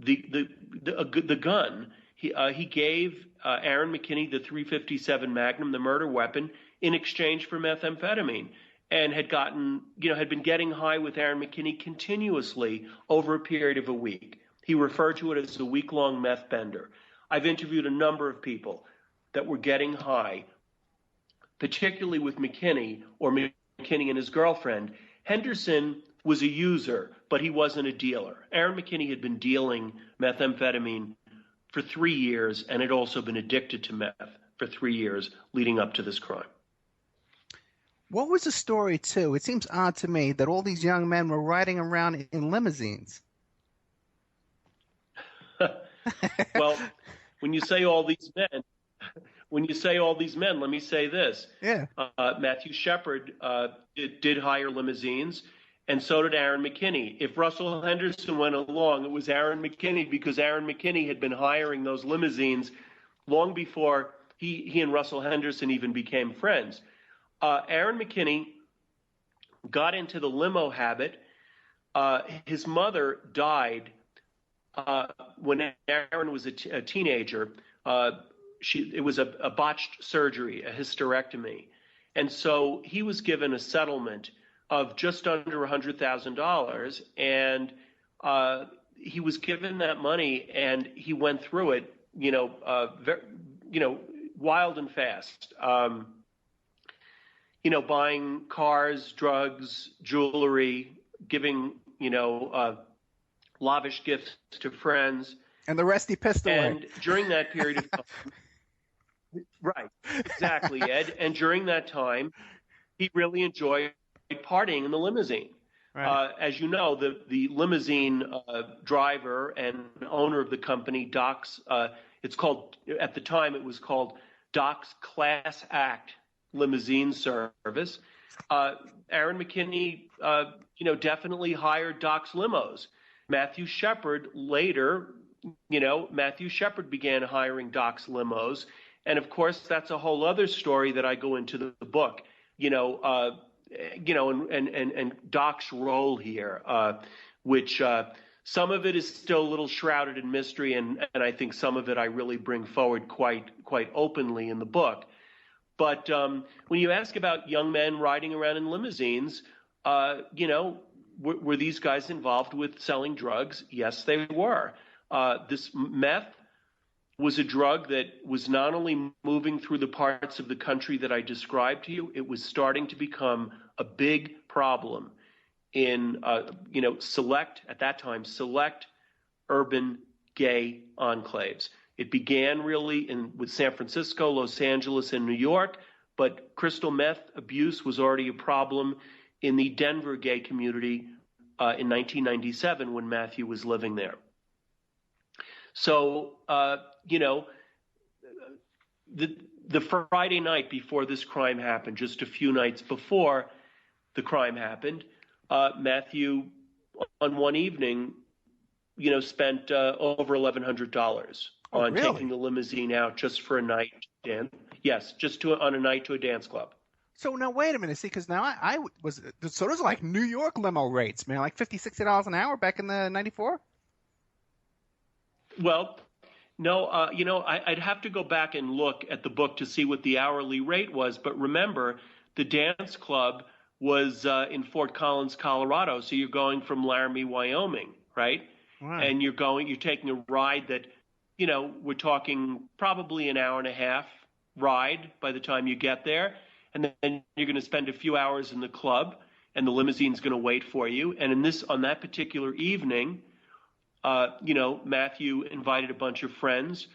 the gun. He gave Aaron McKinney the .357 Magnum, the murder weapon, in exchange for methamphetamine, and had been getting high with Aaron McKinney continuously over a period of a week. He referred to it as a week-long meth bender. I've interviewed a number of people that were getting high, particularly with McKinney or McKinney and his girlfriend. Henderson was a user, but he wasn't a dealer. Aaron McKinney had been dealing methamphetamine for 3 years and had also been addicted to meth for 3 years leading up to this crime. What was the story, too? It seems odd to me that all these young men were riding around in limousines. Well, when you say all these men, let me say this. Yeah. Matthew Shepard did hire limousines, and so did Aaron McKinney. If Russell Henderson went along, it was Aaron McKinney, because Aaron McKinney had been hiring those limousines long before he and Russell Henderson even became friends. Aaron McKinney got into the limo habit. His mother died when Aaron was a teenager. It was a botched surgery, a hysterectomy. And so he was given a settlement of just under $100,000. And he was given that money and he went through it, wild and fast. Buying cars, drugs, jewelry, giving, lavish gifts to friends. And the rest he pissed away. And during that period of time, right, exactly, Ed. And during that time, he really enjoyed partying in the limousine. Right. As you know, the limousine driver and owner of the company, Doc's, it's called, at the time, it was called Doc's Class Act Limousine Service. Aaron McKinney, definitely hired Doc's limos. Matthew Shepard later, Matthew Shepard began hiring Doc's limos. And of course, that's a whole other story that I go into the book, and Doc's role here, which some of it is still a little shrouded in mystery. And I think some of it I really bring forward quite openly in the book. But when you ask about young men riding around in limousines, were these guys involved with selling drugs? Yes, they were. This meth was a drug that was not only moving through the parts of the country that I described to you, it was starting to become a big problem in, select urban gay enclaves. It began really with San Francisco, Los Angeles, and New York, but crystal meth abuse was already a problem in the Denver gay community in 1997 when Matthew was living there. So, the Friday night before this crime happened, just a few nights before the crime happened, Matthew, on one evening, spent over $1,100 on taking the limousine out just for a night dance. Yes, just on a night to a dance club. So now wait a minute, see, because now so those are like New York limo rates, man, like $50, $60 an hour back in the 94? Well, no, I'd have to go back and look at the book to see what the hourly rate was. But remember, the dance club was in Fort Collins, Colorado. So you're going from Laramie, Wyoming, right? Right. And you're taking a ride that, we're talking probably an hour and a half ride by the time you get there. And then you're going to spend a few hours in the club and the limousine's going to wait for you. And on that particular evening, Matthew invited a bunch of friends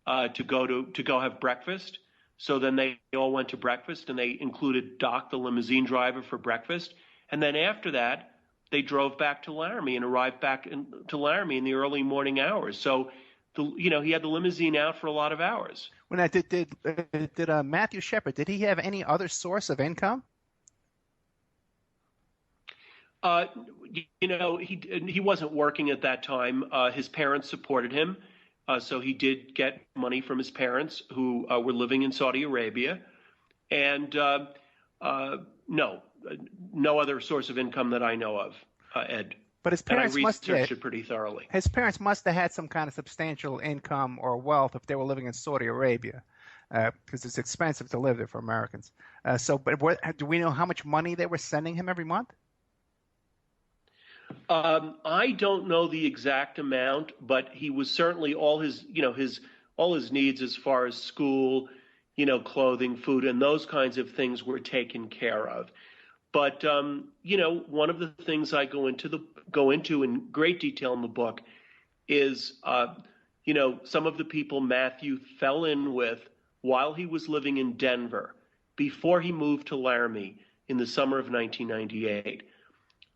to go have breakfast. So then they all went to breakfast, and they included Doc, the limousine driver, for breakfast. And then after that, they drove back to Laramie and arrived back to Laramie in the early morning hours. So, he had the limousine out for a lot of hours. When I did Matthew Shepard, did he have any other source of income? He wasn't working at that time. His parents supported him. So he did get money from his parents who were living in Saudi Arabia. And no other source of income that I know of, Ed. But his parents researched it pretty thoroughly. His parents must have had some kind of substantial income or wealth if they were living in Saudi Arabia, because it's expensive to live there for Americans. Do we know how much money they were sending him every month? I don't know the exact amount, but he was certainly all his needs as far as school, clothing, food, and those kinds of things were taken care of. But one of the things I go into in great detail in the book is some of the people Matthew fell in with while he was living in Denver before he moved to Laramie in the summer of 1998.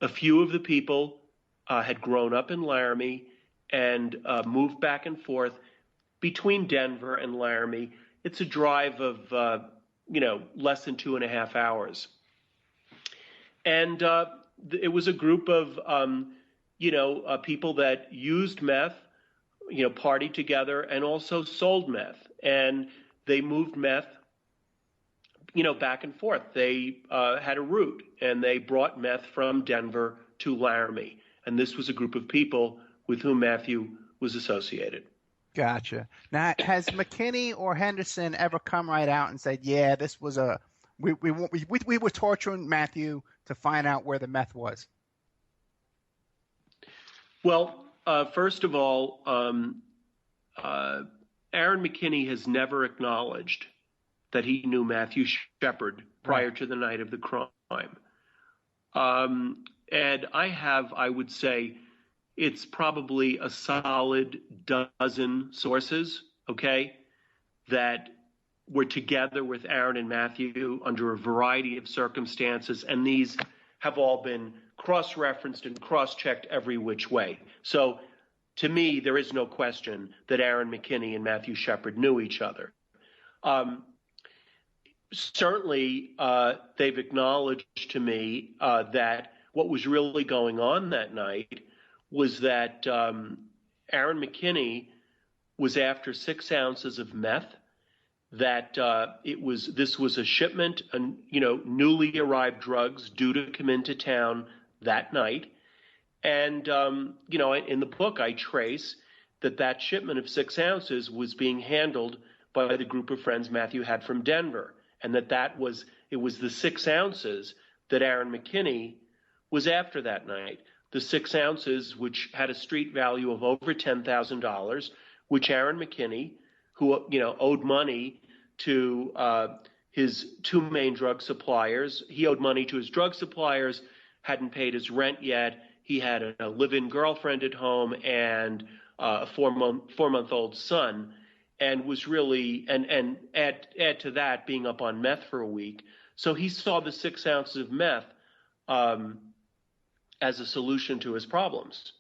A few of the people had grown up in Laramie and moved back and forth between Denver and Laramie. It's a drive of, less than 2.5 hours. And it was a group of, people that used meth, partied together, and also sold meth. And they moved meth, back and forth. They had a route, and they brought meth from Denver to Laramie. And this was a group of people with whom Matthew was associated. Gotcha. Now, has McKinney or Henderson ever come right out and said, yeah, this was we were torturing Matthew to find out where the meth was? Well, first of all, Aaron McKinney has never acknowledged that he knew Matthew Shepard prior to the night of the crime. And I would say, it's probably a solid dozen sources, okay, that were together with Aaron and Matthew under a variety of circumstances, and these have all been cross-referenced and cross-checked every which way. So to me, there is no question that Aaron McKinney and Matthew Shepard knew each other. Certainly, they've acknowledged to me that what was really going on that night was that Aaron McKinney was after 6 ounces of meth, that this was a shipment, and newly arrived drugs due to come into town that night. And, in the book, I trace that shipment of 6 ounces was being handled by the group of friends Matthew had from Denver, and it was the 6 ounces that Aaron McKinney was after that night. The 6 ounces, which had a street value of over $10,000, which Aaron McKinney, who owed money to his 2 main drug suppliers, he owed money to his drug suppliers, hadn't paid his rent yet. He had a live-in girlfriend at home and a four-month-old son, and was really and add to that being up on meth for a week. So he saw the 6 ounces of meth as a solution to his problems.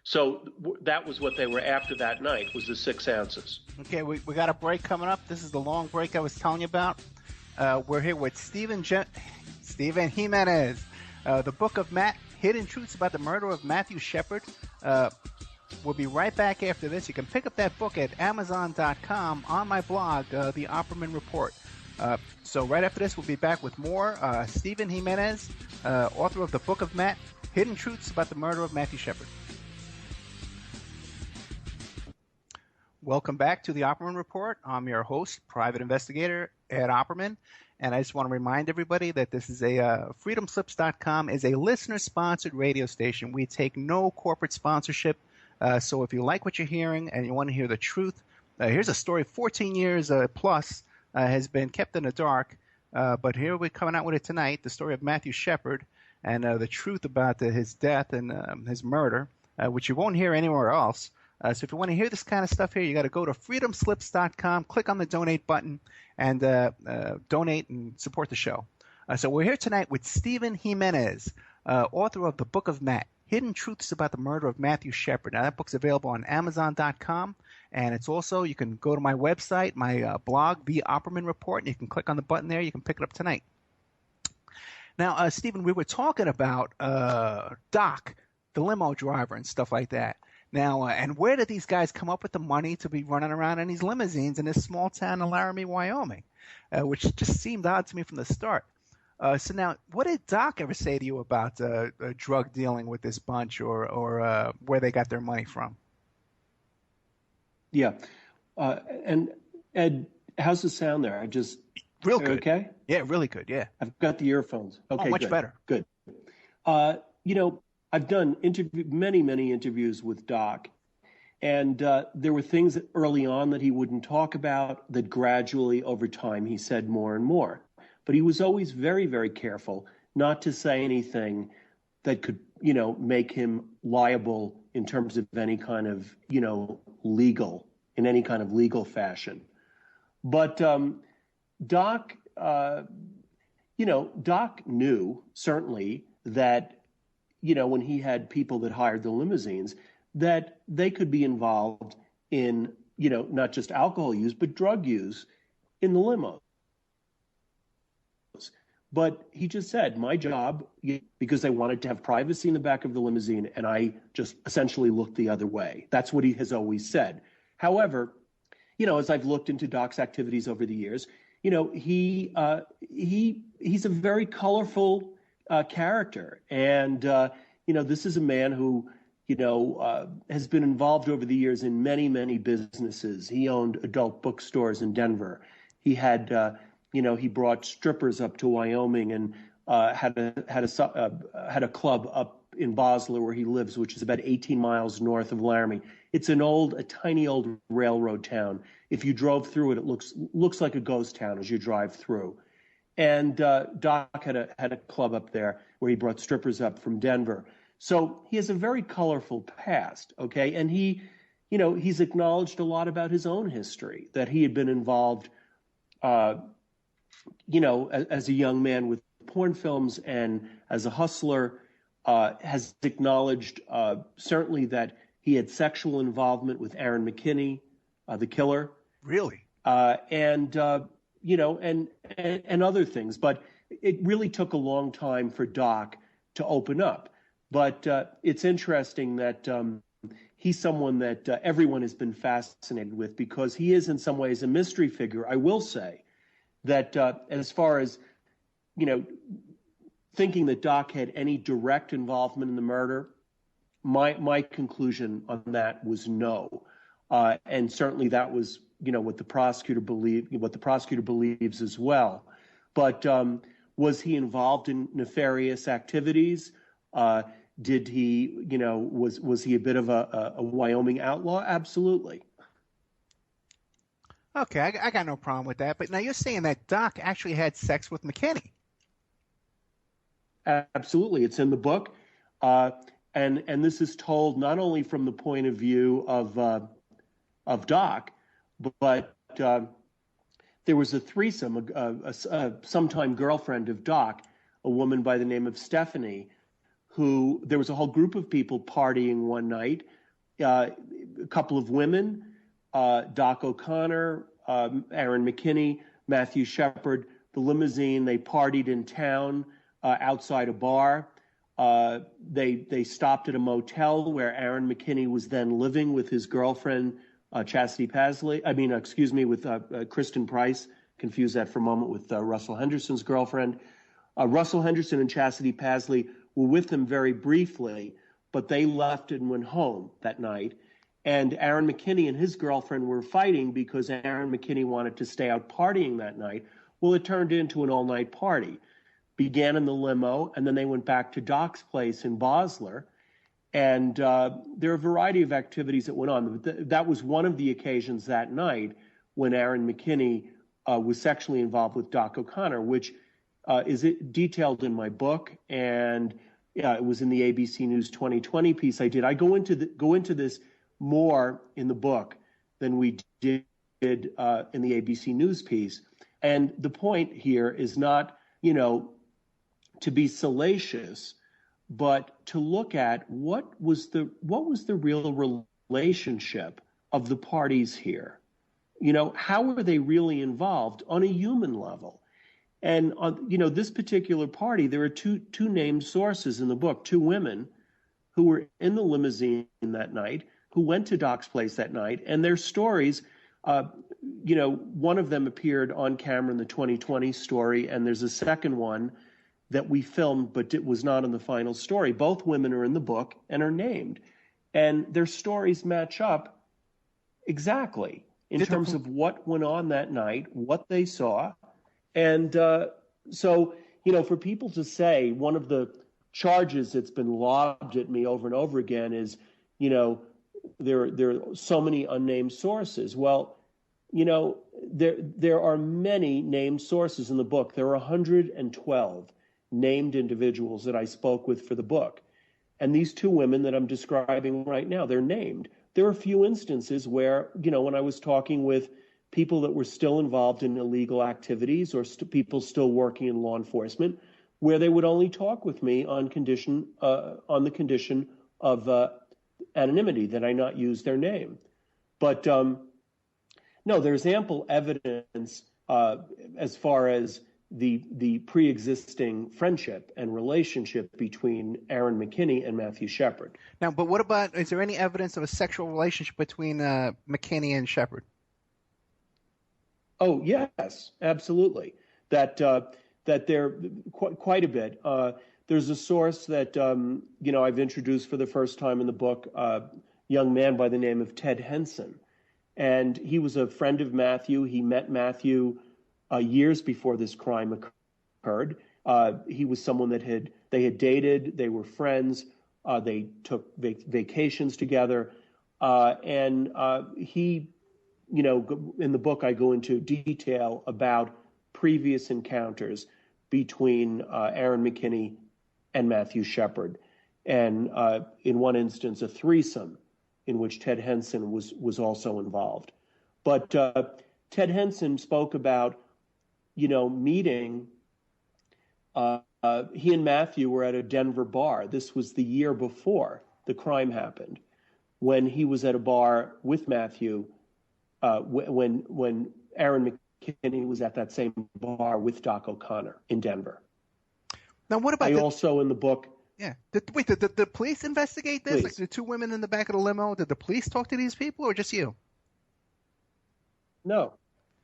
So that was what they were after that night, was the 6 ounces. Okay, we got a break coming up. This is the long break I was telling you about. We're here with Stephen Jimenez. The Book of Matt, Hidden Truths About the Murder of Matthew Shepard. We'll be right back after this. You can pick up that book at Amazon.com on my blog, The Opperman Report. So right after this, we'll be back with more. Stephen Jimenez, author of The Book of Matt, Hidden Truths About the Murder of Matthew Shepard. Welcome back to the Opperman Report. I'm your host, private investigator Ed Opperman, and I just want to remind everybody that this is freedomslips.com is a listener-sponsored radio station. We take no corporate sponsorship, so if you like what you're hearing and you want to hear the truth, here's a story 14 years plus has been kept in the dark, but here we're coming out with it tonight, the story of Matthew Shepard and the truth about his death and his murder, which you won't hear anywhere else. So if you want to hear this kind of stuff here, you got to go to freedomslips.com, click on the donate button, and donate and support the show. So we're here tonight with Stephen Jimenez, author of The Book of Matt, Hidden Truths About the Murder of Matthew Shepard. Now, that book's available on Amazon.com, and it's also, you can go to my website, my blog, The Opperman Report, and you can click on the button there. You can pick it up tonight. Now, Stephen, we were talking about Doc, the limo driver, and stuff like that. Now, and where did these guys come up with the money to be running around in these limousines in this small town in Laramie, Wyoming, which just seemed odd to me from the start. So now, what did Doc ever say to you about drug dealing with this bunch, or where they got their money from? Yeah, and Ed, how's the sound there? Real good. Okay. Yeah, really good. Yeah, I've got the earphones. Okay, much better. Good. I've done many interviews with Doc, and there were things early on that he wouldn't talk about that gradually over time he said more and more. But he was always very, very careful not to say anything that could, make him liable in terms of any kind of, legal fashion. But Doc, Doc knew certainly that, when he had people that hired the limousines, that they could be involved in, not just alcohol use, but drug use in the limos. But he just said, my job, because they wanted to have privacy in the back of the limousine, and I just essentially looked the other way. That's what he has always said. However, as I've looked into Doc's activities over the years, he's a very colorful character. And, this is a man who, has been involved over the years in many, many businesses. He owned adult bookstores in Denver. He had, he brought strippers up to Wyoming and had a club up in Basel, where he lives, which is about 18 miles north of Laramie. It's a tiny old railroad town. If you drove through it, it looks like a ghost town as you drive through. And Doc had a club up there where he brought strippers up from Denver. So he has a very colorful past, okay? And he's acknowledged a lot about his own history, that he had been involved, as a young man with porn films and as a hustler, has acknowledged certainly that he had sexual involvement with Aaron McKinney, the killer. Really? And other things. But it really took a long time for Doc to open up. But it's interesting that he's someone that everyone has been fascinated with, because he is in some ways a mystery figure. I will say that as far as, thinking that Doc had any direct involvement in the murder, my conclusion on that was no. And certainly that was, what the prosecutor believes as well. But was he involved in nefarious activities? Did he, was he a bit of a Wyoming outlaw? Absolutely. Okay, I got no problem with that. But now you're saying that Doc actually had sex with McKinney. Absolutely. It's in the book. And this is told not only from the point of view of Doc, but there was a threesome, a sometime girlfriend of Doc, a woman by the name of Stephanie, who there was a whole group of people partying one night, a couple of women, Doc O'Connor, Aaron McKinney, Matthew Shepard, the limousine. They partied in town outside a bar. They stopped at a motel where Aaron McKinney was then living with his girlfriend, Kristen Price. Confuse that for a moment with Russell Henderson's girlfriend. Russell Henderson and Chastity Pasley were with them very briefly, but they left and went home that night. And Aaron McKinney and his girlfriend were fighting because Aaron McKinney wanted to stay out partying that night. Well, it turned into an all-night party. Began in the limo, and then they went back to Doc's place in Basler. And there are a variety of activities that went on. That was one of the occasions that night when Aaron McKinney was sexually involved with Doc O'Connor, which is detailed in my book, and it was in the ABC News 2020 piece I did. I go into this more in the book than we did in the ABC News piece. And the point here is not, to be salacious, but to look at what was the real relationship of the parties here. How were they really involved on a human level? And on, this particular party, there are two named sources in the book, two women who were in the limousine that night, who went to Doc's place that night, and their stories, one of them appeared on camera in the 2020 story, and there's a second one that we filmed, but it was not in the final story. Both women are in the book and are named, and their stories match up exactly in terms of what went on that night, what they saw. And so, for people to say, one of the charges that's been lobbed at me over and over again is, there are so many unnamed sources. Well, there are many named sources in the book. There are 112 named individuals that I spoke with for the book. And these two women that I'm describing right now, they're named. There are a few instances where, when I was talking with people that were still involved in illegal activities or people still working in law enforcement, where they would only talk with me on the condition of anonymity, that I not use their name. But no, there's ample evidence as far as the pre-existing friendship and relationship between Aaron McKinney and Matthew Shepard. Now, but what about, is there any evidence of a sexual relationship between McKinney and Shepard? Oh, yes, absolutely. That there quite a bit. There's a source that, I've introduced for the first time in the book, a young man by the name of Ted Henson. And he was a friend of Matthew. He met Matthew years before this crime occurred. He was someone that they had dated, they were friends. They took vacations together. He, in the book, I go into detail about previous encounters between Aaron McKinney and Matthew Shepard. And in one instance, a threesome in which Ted Henson was also involved. But Ted Henson spoke about, meeting. He and Matthew were at a Denver bar. This was the year before the crime happened, when he was at a bar with Matthew, when Aaron McKinney was at that same bar with Doc O'Connor in Denver. Now, what about also in the book? Yeah. Did the police investigate this? Please. Like the two women in the back of the limo? Did the police talk to these people, or just you? No,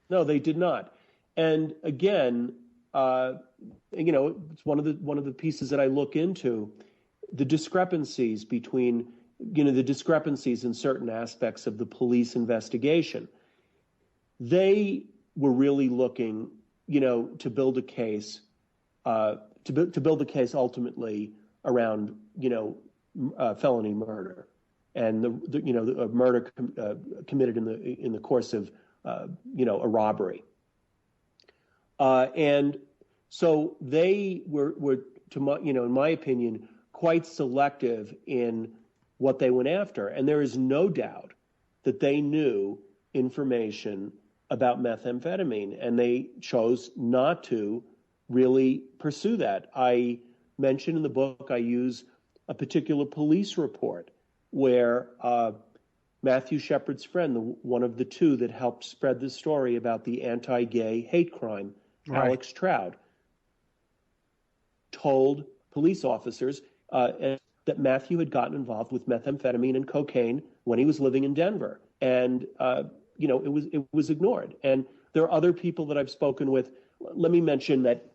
they did not. And again, it's one of the pieces that I look into, the discrepancies between, the discrepancies in certain aspects of the police investigation. They were really looking, to build a case, to build a case ultimately around, felony murder, and the murder committed in the course of, a robbery. And so they were in my opinion, quite selective in what they went after. And there is no doubt that they knew information about methamphetamine, and they chose not to really pursue that. I mentioned in the book, I use a particular police report where Matthew Shepard's friend, one of the two that helped spread the story about the anti-gay hate crime, right, Alex Trout, told police officers that Matthew had gotten involved with methamphetamine and cocaine when he was living in Denver. And, it was ignored. And there are other people that I've spoken with. Let me mention that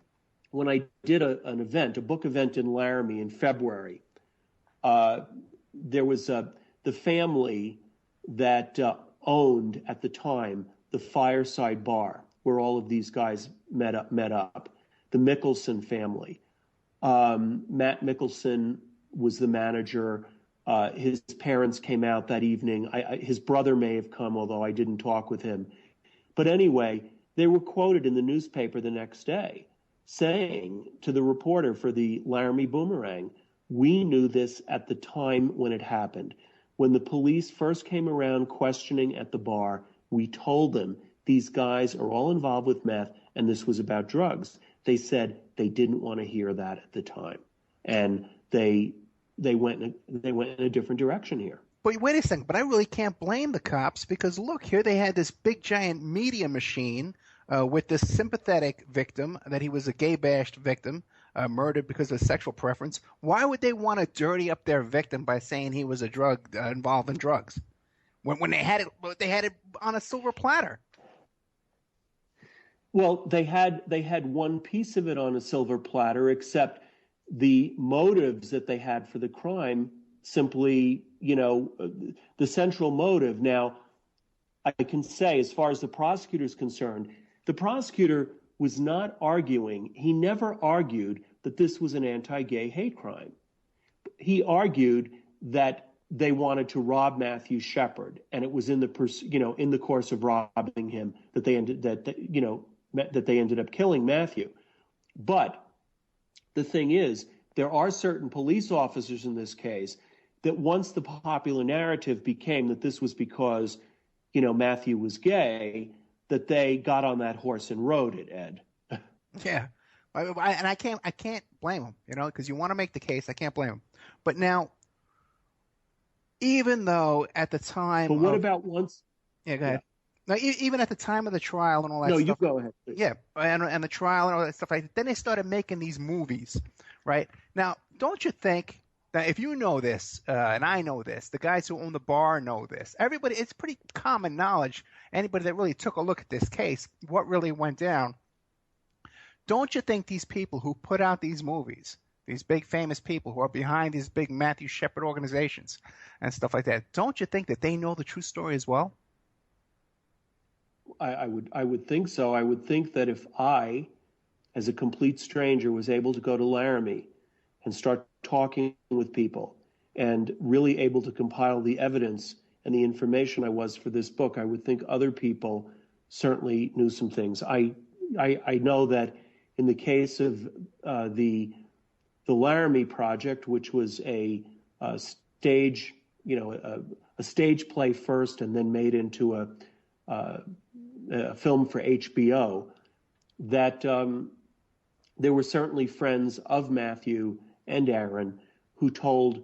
when I did a book event in Laramie in February, there was the family that owned at the time the Fireside Bar, where all of these guys met up. The Mickelson family. Matt Mickelson was the manager. His parents came out that evening. His brother may have come, although I didn't talk with him. But anyway, they were quoted in the newspaper the next day saying to the reporter for the Laramie Boomerang, "We knew this at the time when it happened. When the police first came around questioning at the bar, we told them these guys are all involved with meth and this was about drugs. They said they didn't want to hear that at the time. And they went in a different direction here." But wait a second, but I really can't blame the cops, because look, here they had this big giant media machine with this sympathetic victim, that he was a gay bashed victim, murdered because of sexual preference. Why would they want to dirty up their victim by saying he was a drug involved in drugs when they had it on a silver platter? Well, they had one piece of it on a silver platter, except the motives that they had for the crime simply, the central motive. Now, I can say, as far as the prosecutor is concerned, the prosecutor was not arguing. He never argued that this was an anti-gay hate crime. He argued that they wanted to rob Matthew Shepard, and it was in the course of robbing him that they ended up killing Matthew. But the thing is, there are certain police officers in this case that once the popular narrative became that this was because, Matthew was gay, that they got on that horse and rode it, Ed. Yeah. And I can't blame them, because you want to make the case. I can't blame them. But now, even though at the time... But what about once... Yeah, go ahead. Now, even at the time of the trial and all that stuff. No, you go ahead, please. Yeah, and the trial and all that stuff. Then they started making these movies, right? Now, don't you think that if you know this, and I know this, the guys who own the bar know this, everybody, it's pretty common knowledge, anybody that really took a look at this case, what really went down. Don't you think these people who put out these movies, these big famous people who are behind these big Matthew Shepard organizations and stuff like that, don't you think that they know the true story as well? I would think so. I would think that if I, as a complete stranger, was able to go to Laramie and start talking with people and really able to compile the evidence and the information I was for this book, I would think other people certainly knew some things. I know that in the case of the Laramie Project, which was a stage, a stage play first and then made into a film for HBO, that there were certainly friends of Matthew and Aaron who told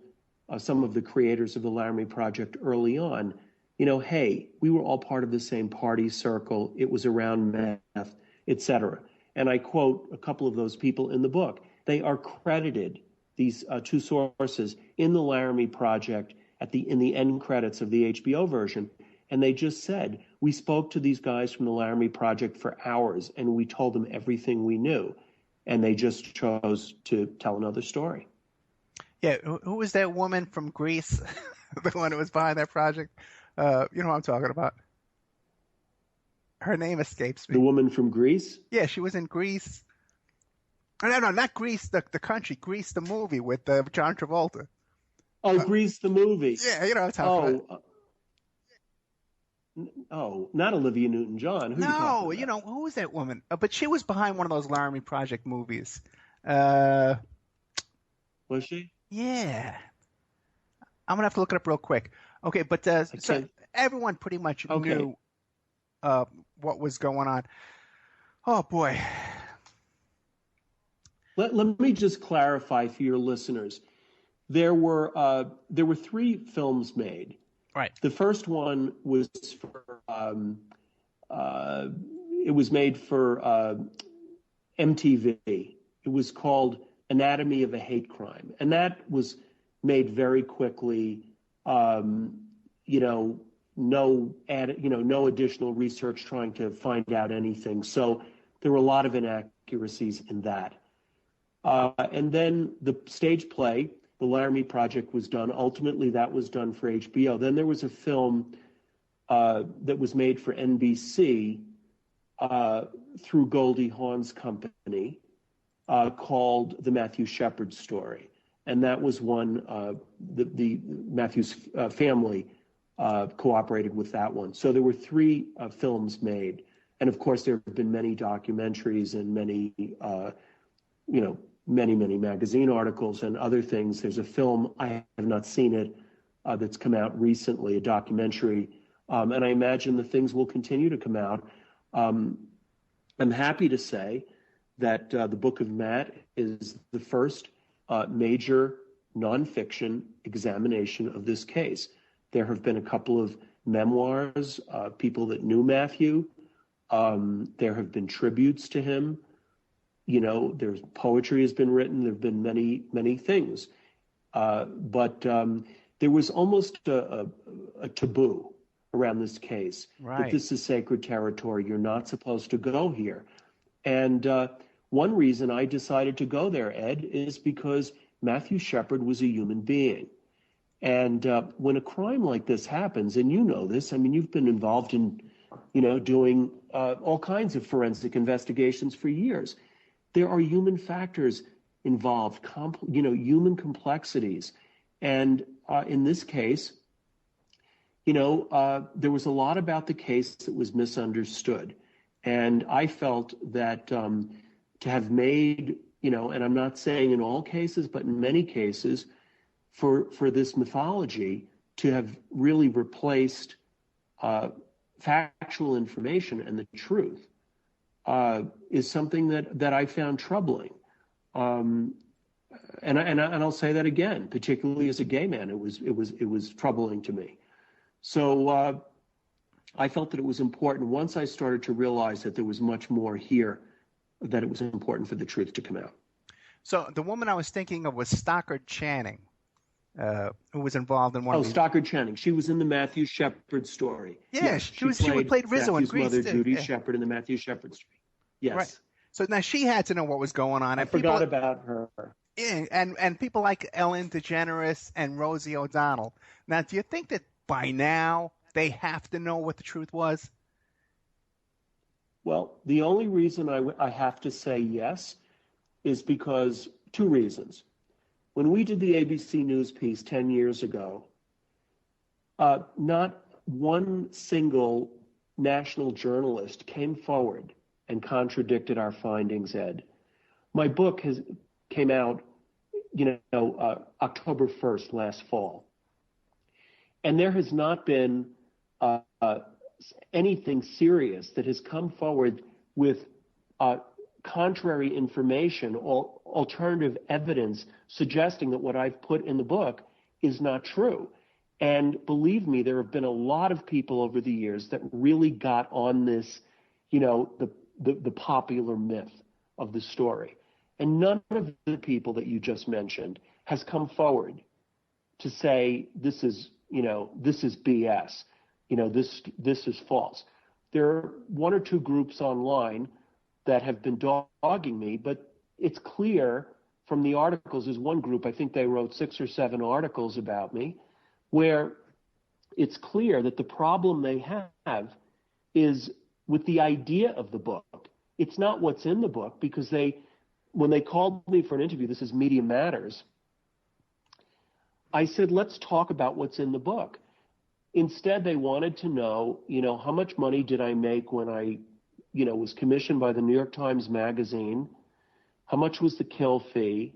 some of the creators of the Laramie Project early on, hey, we were all part of the same party circle. It was around meth, et cetera. And I quote a couple of those people in the book. They are credited, these two sources, in the Laramie Project in the end credits of the HBO version. And they just said, we spoke to these guys from the Laramie Project for hours, and we told them everything we knew. And they just chose to tell another story. Yeah, who was that woman from Greece, the one who was behind that project? You know what I'm talking about. Her name escapes me. The woman from Greece? Yeah, she was in Greece. No, not Greece, the country. Greece, the movie with John Travolta. Oh, Grease the movie. Yeah, you know what I'm talking about. Not Olivia Newton-John. No, who was that woman? But she was behind one of those Laramie Project movies. Was she? Yeah. I'm going to have to look it up real quick. Okay, but so everyone pretty much knew what was going on. Oh, boy. Let me just clarify for your listeners. There were 3 films made. Right. The first one was for it was made for MTV. It was called Anatomy of a Hate Crime, and that was made very quickly. No additional research trying to find out anything. So there were a lot of inaccuracies in that. And then the stage play, The Laramie Project, was done. Ultimately, that was done for HBO. Then there was a film that was made for NBC through Goldie Hawn's company called The Matthew Shepard Story. And that was one, the Matthew's family cooperated with that one. So there were 3 films made. And of course, there have been many documentaries and many, many magazine articles and other things. There's a film, I have not seen it, that's come out recently, a documentary. And I imagine the things will continue to come out. I'm happy to say that the Book of Matt is the first major nonfiction examination of this case. There have been a couple of memoirs, people that knew Matthew. There have been tributes to him. There's poetry has been written. There have been many things. But there was almost a taboo around this case. Right. That this is sacred territory. You're not supposed to go here. And one reason I decided to go there, Ed, is because Matthew Shepard was a human being. And when a crime like this happens, and you know this, I mean, you've been involved in, doing all kinds of forensic investigations for years. There are human factors involved, human complexities. And in this case, there was a lot about the case that was misunderstood. And I felt that to have made, and I'm not saying in all cases, but in many cases, for this mythology to have really replaced factual information and the truth is something that I found troubling. And I'll say that again, particularly as a gay man, it was troubling to me. So I felt that it was important once I started to realize that there was much more here, that it was important for the truth to come out. So the woman I was thinking of was Stockard Channing, who was involved in one of these. Stockard Channing. She was in the Matthew Shepard story. Yeah, yes, she played Rizzo in Grease. Matthew's mother, Judy Shepard, in the Matthew Shepard story. Yes. Right. So now she had to know what was going on. I forgot about her. Yeah, and people like Ellen DeGeneres and Rosie O'Donnell. Now, do you think that by now they have to know what the truth was? Well, the only reason I have to say yes is because 2 reasons. When we did the ABC News piece 10 years ago, not one single national journalist came forward and contradicted our findings, Ed. My book came out, October 1st last fall. And there has not been anything serious that has come forward with contrary information or alternative evidence suggesting that what I've put in the book is not true. And believe me, there have been a lot of people over the years that really got on this, the popular myth of the story. And none of the people that you just mentioned has come forward to say this is BS. This is false. There are one or two groups online that have been dogging me, but it's clear from the articles. There's one group, I think they wrote 6 or 7 articles about me, where it's clear that the problem they have is with the idea of the book. It's not what's in the book, because when they called me for an interview, this is Media Matters, I said, let's talk about what's in the book. Instead, they wanted to know, how much money did I make when I, was commissioned by the New York Times Magazine? How much was the kill fee?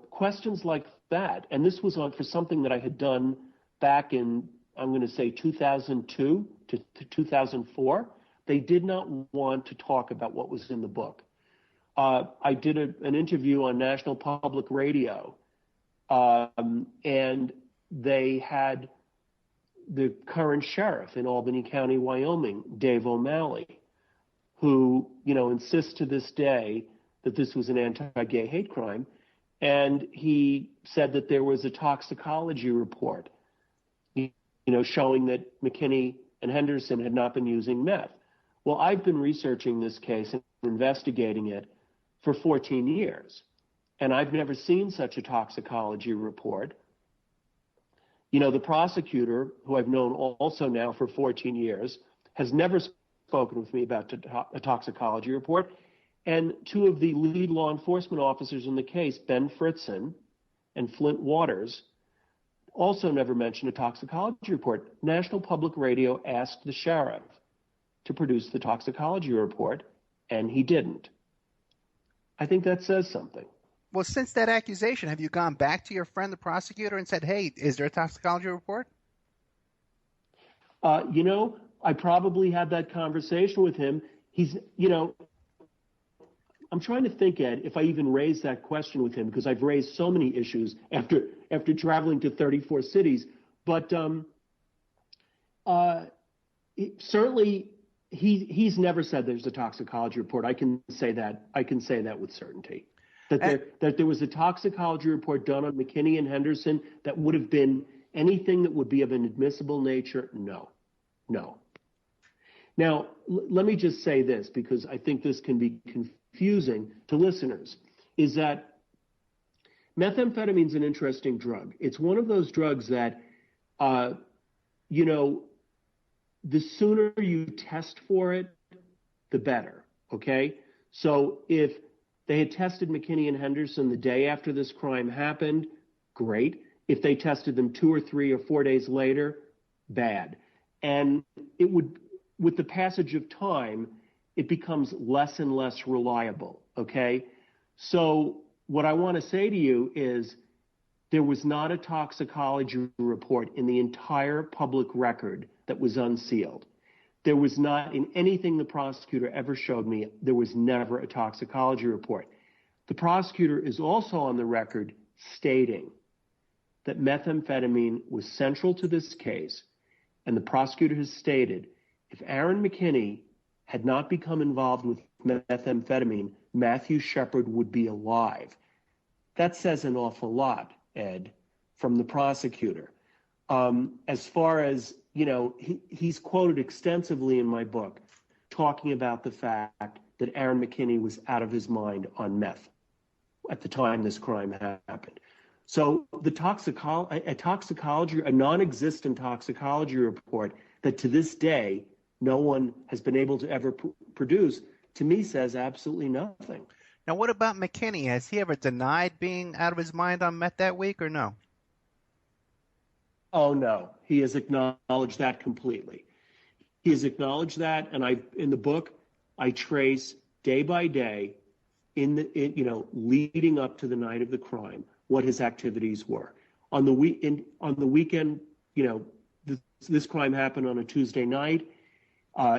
Questions like that. And this was for something that I had done back in, I'm going to say 2002 to 2004. They did not want to talk about what was in the book. I did an interview on National Public Radio, and they had the current sheriff in Albany County, Wyoming, Dave O'Malley, who, insists to this day that this was an anti-gay hate crime. And he said that there was a toxicology report, showing that McKinney and Henderson had not been using meth. Well, I've been researching this case and investigating it for 14 years, and I've never seen such a toxicology report. The prosecutor, who I've known also now for 14 years, has never spoken with me about a toxicology report. And 2 of the lead law enforcement officers in the case, Ben Fritzen and Flint Waters, also never mentioned a toxicology report. National Public Radio asked the sheriff to produce the toxicology report, and he didn't. I think that says something. Well, since that accusation, have you gone back to your friend, the prosecutor, and said, hey, is there a toxicology report? I probably had that conversation with him. I'm trying to think, Ed, if I even raised that question with him, because I've raised so many issues after traveling to 34 cities. But certainly, he's never said there's a toxicology report. I can say that with certainty. That there was a toxicology report done on McKinney and Henderson that would have been anything that would be of an admissible nature? No. Now, let me just say this, because I think this can be confusing to listeners, is that methamphetamine is an interesting drug. It's one of those drugs that, the sooner you test for it, the better, okay? So if they had tested McKinney and Henderson the day after this crime happened, great. If they tested them 2 or 3 or 4 days later, bad. And it would, with the passage of time, it becomes less and less reliable, okay? So what I want to say to you is there was not a toxicology report in the entire public record that was unsealed. There was not, in anything the prosecutor ever showed me, there was never a toxicology report. The prosecutor is also on the record stating that methamphetamine was central to this case, and the prosecutor has stated if Aaron McKinney had not become involved with methamphetamine, Matthew Shepard would be alive. That says an awful lot, Ed, from the prosecutor. As far as, he's quoted extensively in my book talking about the fact that Aaron McKinney was out of his mind on meth at the time this crime happened. So a non-existent toxicology report that to this day no one has been able to ever produce, to me says absolutely nothing. Now, what about McKinney? Has he ever denied being out of his mind on meth that week, or no? Oh, no. He has acknowledged that completely. He has acknowledged that, and in the book, I trace day by day, leading up to the night of the crime, what his activities were. On the weekend, this crime happened on a Tuesday night.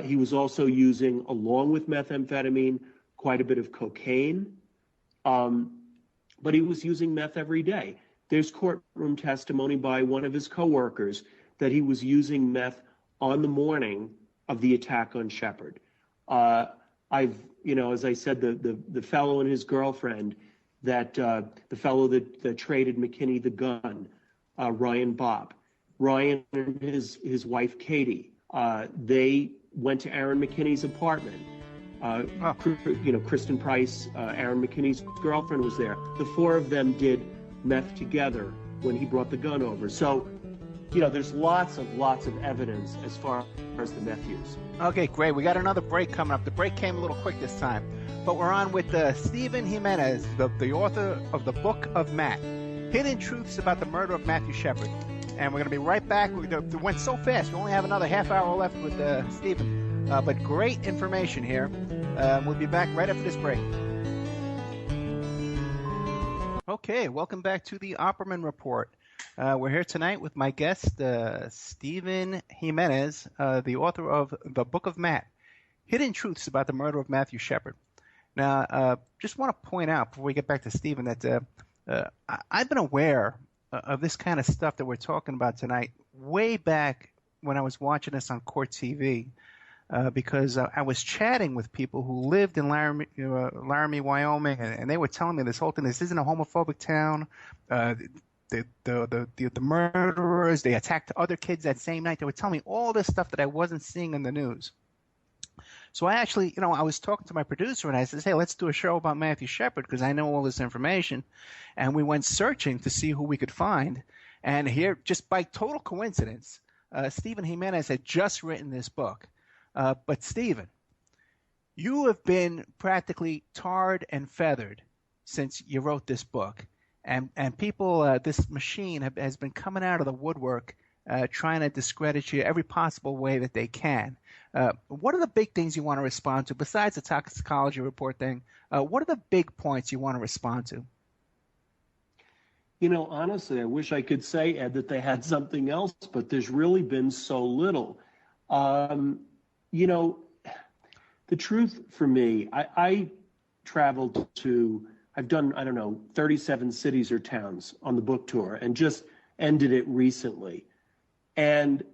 He was also using, along with methamphetamine, quite a bit of cocaine, but he was using meth every day. There's courtroom testimony by one of his coworkers that he was using meth on the morning of the attack on Shepard. As I said, the fellow and his girlfriend, the fellow that traded McKinney the gun, Ryan Bopp, Ryan and his wife Katie, they went to Aaron McKinney's apartment. Kristen Price, Aaron McKinney's girlfriend, was there. The four of them did meth together when he brought the gun over. So, there's lots of evidence as far as the meth use. Okay, great. We got another break coming up. The break came a little quick this time, but we're on with Stephen Jimenez, the author of the Book of Matt, Hidden Truths About the Murder of Matthew Shepard. And we're going to be right back. It went so fast. We only have another half hour left with Stephen. But great information here. We'll be back right after this break. Okay, welcome back to the Opperman Report. We're here tonight with my guest, Stephen Jimenez, the author of The Book of Matt, Hidden Truths About the Murder of Matthew Shepard. Now, just want to point out before we get back to Stephen that I've been aware of this kind of stuff that we're talking about tonight way back when I was watching this on Court TV, because I was chatting with people who lived in Laramie, Wyoming, and they were telling me this whole thing. This isn't a homophobic town. The murderers, they attacked other kids that same night. They were telling me all this stuff that I wasn't seeing in the news. So I actually, I was talking to my producer and I said, hey, let's do a show about Matthew Shepard because I know all this information. And we went searching to see who we could find. And here, just by total coincidence, Stephen Jimenez had just written this book. But Stephen, you have been practically tarred and feathered since you wrote this book. And people, this machine has been coming out of the woodwork trying to discredit you every possible way that they can. What are the big things you want to respond to besides the toxicology report thing? What are the big points you want to respond to? Honestly, I wish I could say, Ed, that they had something else, but there's really been so little. The truth for me, I traveled to, I've done, 37 cities or towns on the book tour and just ended it recently. And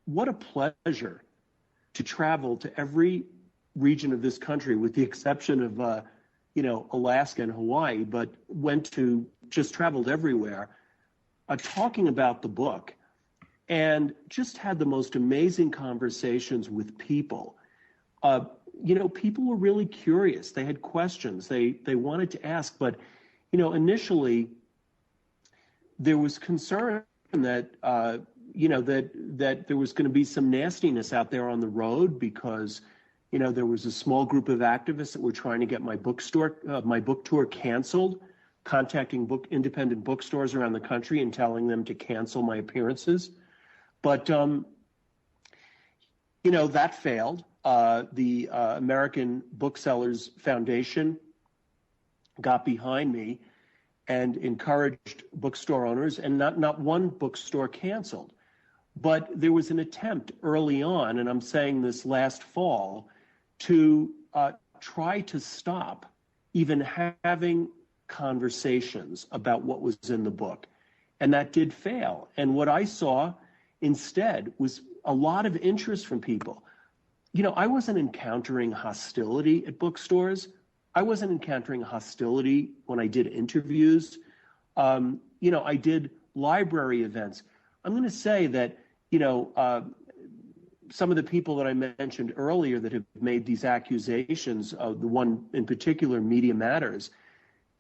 what a pleasure to travel to every region of this country, with the exception of, Alaska and Hawaii, but just traveled everywhere, talking about the book, and just had the most amazing conversations with people. People were really curious. They had questions. They wanted to ask, but, initially there was concern that, that there was going to be some nastiness out there on the road because, there was a small group of activists that were trying to get my book tour canceled, contacting independent bookstores around the country and telling them to cancel my appearances. But, that failed. The American Booksellers Foundation got behind me and encouraged bookstore owners, and not one bookstore canceled. But there was an attempt early on, and I'm saying this last fall, to try to stop even having conversations about what was in the book. And that did fail. And what I saw instead was a lot of interest from people. I wasn't encountering hostility at bookstores. I wasn't encountering hostility when I did interviews. I did library events. I'm going to say that, some of the people that I mentioned earlier that have made these accusations, the one in particular, Media Matters,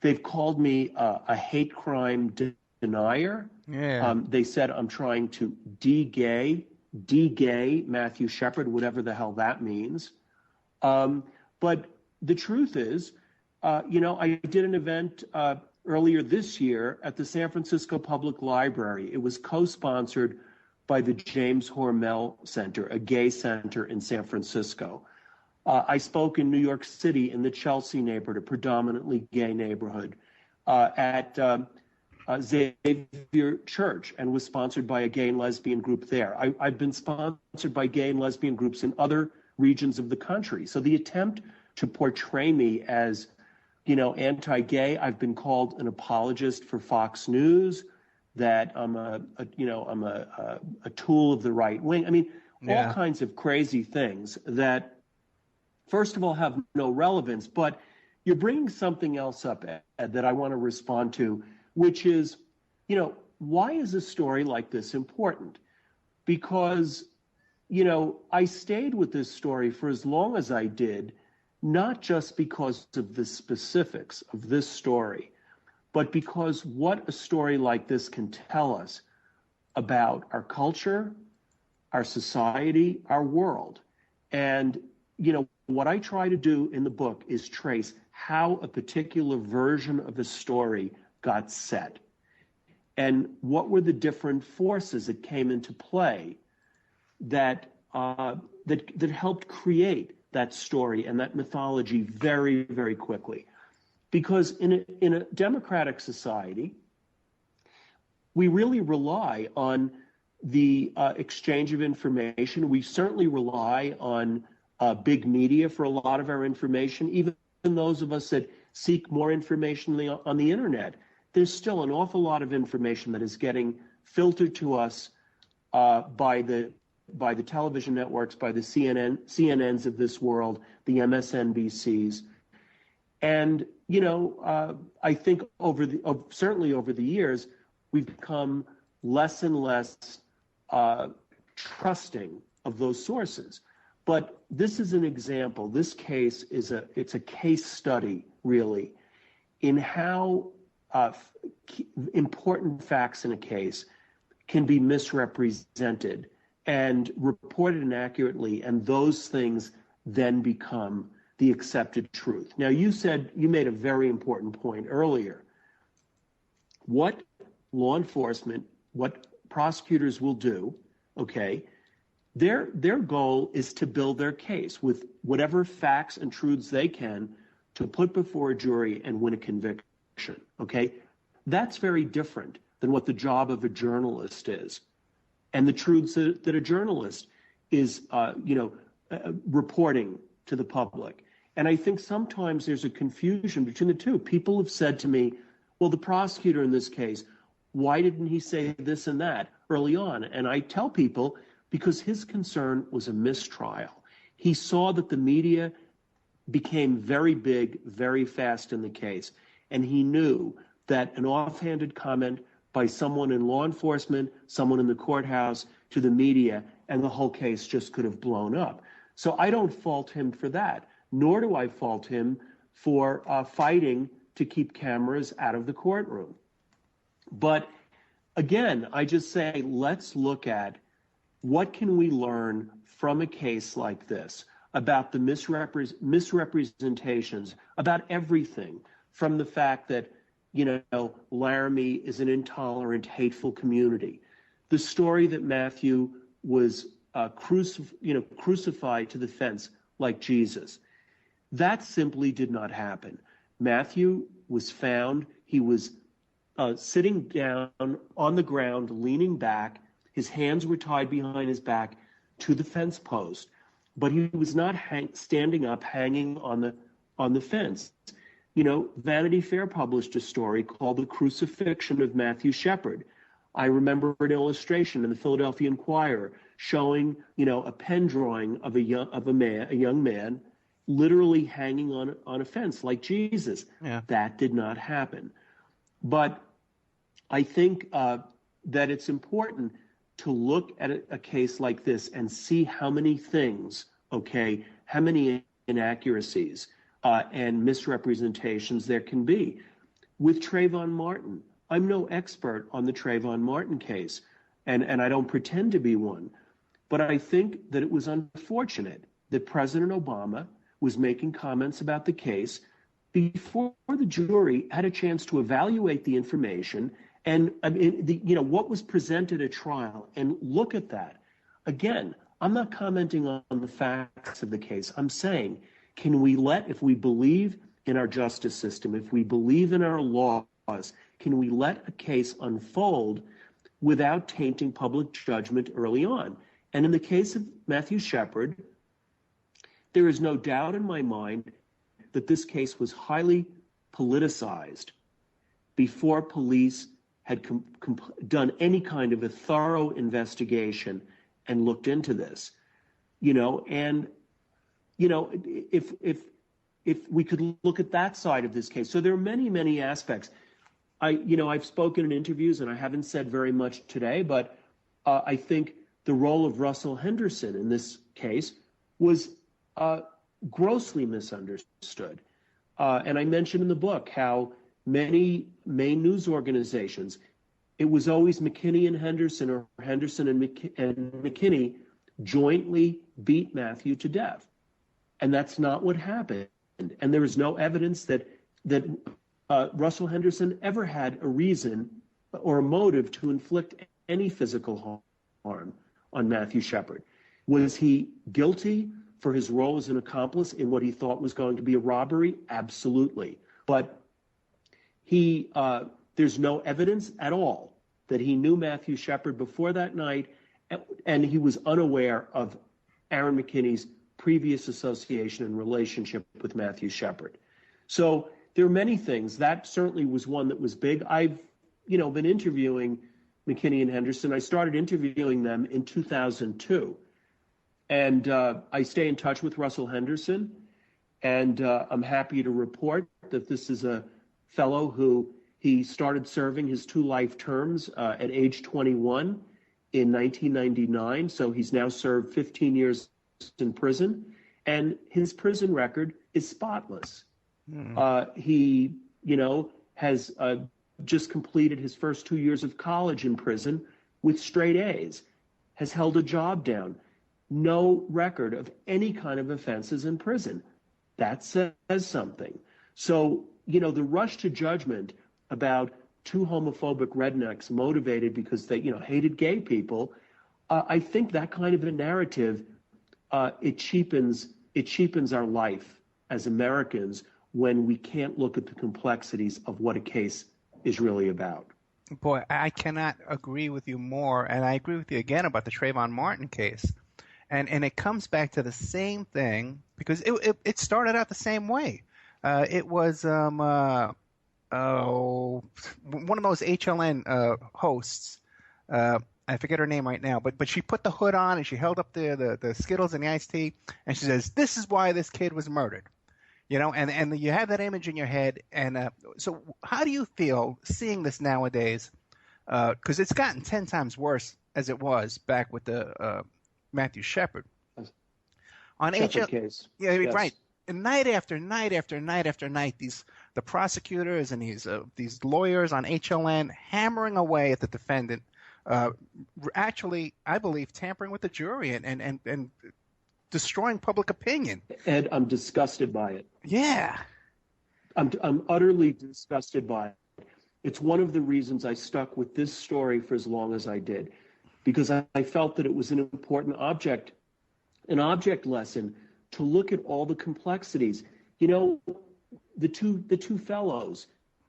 they've called me a hate crime denier. Yeah. They said I'm trying to de-gay Matthew Shepard, whatever the hell that means. But the truth is, I did an event earlier this year at the San Francisco Public Library. It was co-sponsored by the James Hormel Center, a gay center in San Francisco. I spoke in New York City in the Chelsea neighborhood, a predominantly gay neighborhood, at Xavier Church, and was sponsored by a gay and lesbian group there. I've been sponsored by gay and lesbian groups in other regions of the country. So the attempt to portray me as, anti-gay, I've been called an apologist for Fox News, that I'm a tool of the right wing. I mean, all kinds of crazy things that, first of all, have no relevance, but you're bringing something else up, Ed, that I want to respond to, which is, why is a story like this important? Because, I stayed with this story for as long as I did, not just because of the specifics of this story, but because what a story like this can tell us about our culture, our society, our world. And, what I try to do in the book is trace how a particular version of the story got set and what were the different forces that came into play that helped create that story and that mythology very, very quickly. Because in a democratic society, we really rely on the exchange of information. We certainly rely on big media for a lot of our information. Even those of us that seek more information on the internet, there's still an awful lot of information that is getting filtered to us by the television networks, by the CNNs of this world, the MSNBCs. And, I think certainly over the years, we've become less and less trusting of those sources. But this is an example. This case it's a case study, really, in how important facts in a case can be misrepresented and reported inaccurately, and those things then become the accepted truth. Now, you made a very important point earlier. What law enforcement, what prosecutors will do, their goal is to build their case with whatever facts and truths they can to put before a jury and win a conviction, That's very different than what the job of a journalist is. And the truths that a journalist is, reporting to the public. And I think sometimes there's a confusion between the two. People have said to me, well, the prosecutor in this case, why didn't he say this and that early on? And I tell people, because his concern was a mistrial. He saw that the media became very big, very fast in the case. And he knew that an offhanded comment by someone in law enforcement, someone in the courthouse, to the media, and the whole case just could have blown up. So I don't fault him for that, nor do I fault him for fighting to keep cameras out of the courtroom. But again, I just say, let's look at what can we learn from a case like this about the misrepresentations, about everything, from the fact that Laramie is an intolerant, hateful community. The story that Matthew was crucified to the fence like Jesus. That simply did not happen. Matthew was found. He was sitting down on the ground, leaning back. His hands were tied behind his back to the fence post, but he was not standing up, hanging on the fence. Vanity Fair published a story called "The Crucifixion of Matthew Shepard." I remember an illustration in the Philadelphia Inquirer showing, a pen drawing of a young man, literally hanging on a fence like Jesus. Yeah. That did not happen. But I think that it's important to look at a case like this and see how many things, how many inaccuracies and misrepresentations there can be. With Trayvon Martin, I'm no expert on the Trayvon Martin case, and I don't pretend to be one, but I think that it was unfortunate that President Obama was making comments about the case before the jury had a chance to evaluate the information and what was presented at trial and look at that. Again, I'm not commenting on the facts of the case. I'm saying, if we believe in our justice system, if we believe in our laws, can we let a case unfold without tainting public judgment early on? And in the case of Matthew Shepard, there is no doubt in my mind that this case was highly politicized before police had done any kind of a thorough investigation and looked into this. If we could look at that side of this case. So there are many, many aspects. I've spoken in interviews and I haven't said very much today, but I think the role of Russell Henderson in this case was grossly misunderstood. And I mentioned in the book how many main news organizations, it was always McKinney and Henderson, or Henderson and McKinney jointly beat Matthew to death. And that's not what happened. And there is no evidence that Russell Henderson ever had a reason or a motive to inflict any physical harm on Matthew Shepard. Was he guilty for his role as an accomplice in what he thought was going to be a robbery? Absolutely. But there's no evidence at all that he knew Matthew Shepard before that night, and he was unaware of Aaron McKinney's previous association and relationship with Matthew Shepard. So there are many things. That certainly was one that was big. I've, been interviewing McKinney and Henderson. I started interviewing them in 2002. And I stay in touch with Russell Henderson. And I'm happy to report that this is a fellow who he started serving his 2 life terms at age 21 in 1999. So he's now served 15 years in prison, and his prison record is spotless. He, has just completed his first 2 years of college in prison with straight A's, has held a job down, no record of any kind of offenses in prison. That says something. So, the rush to judgment about 2 homophobic rednecks motivated because they, hated gay people, I think that kind of a narrative, it cheapens our life as Americans when we can't look at the complexities of what a case is really about. Boy, I cannot agree with you more, and I agree with you again about the Trayvon Martin case. And it comes back to the same thing, because it started out the same way. It was one of those HLN hosts. I forget her name right now, but she put the hood on and she held up the Skittles and the iced tea, and she says, "This is why this kid was murdered." And you have that image in your head. And so how do you feel seeing this nowadays? Because it's gotten 10 times worse as it was back with the Matthew Shepard. On Shepard case. Yeah, yes. Right. And night after night after night after night, the prosecutors and these lawyers on HLN hammering away at the defendant, actually, I believe, tampering with the jury and destroying public opinion. Ed, I'm disgusted by it. Yeah. I'm utterly disgusted by it. It's one of the reasons I stuck with this story for as long as I did, because I felt that it was an important object lesson to look at all the complexities. The two fellows,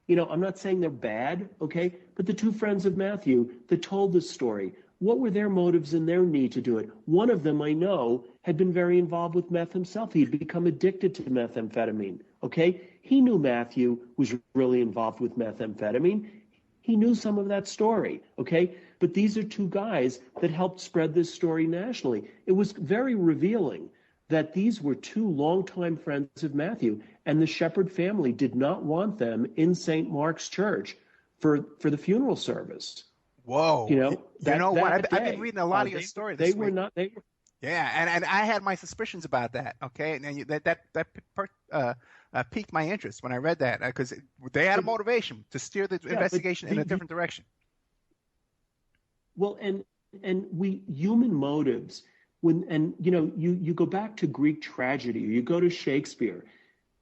I'm not saying they're bad, okay? But the 2 friends of Matthew that told this story, what were their motives and their need to do it? One of them, I know, had been very involved with meth himself. He'd become addicted to methamphetamine, okay? He knew Matthew was really involved with methamphetamine. He knew some of that story, okay? But these are 2 guys that helped spread this story nationally. It was very revealing that these were 2 longtime friends of Matthew, and the Shepard family did not want them in St. Mark's Church for the funeral service. Whoa! What? I've been reading a lot of your story this week. Yeah, and I had my suspicions about that. Okay, and that piqued my interest when I read that, because they had a motivation to steer the investigation in a different direction. Well, and human motives. You go back to Greek tragedy, or you go to Shakespeare,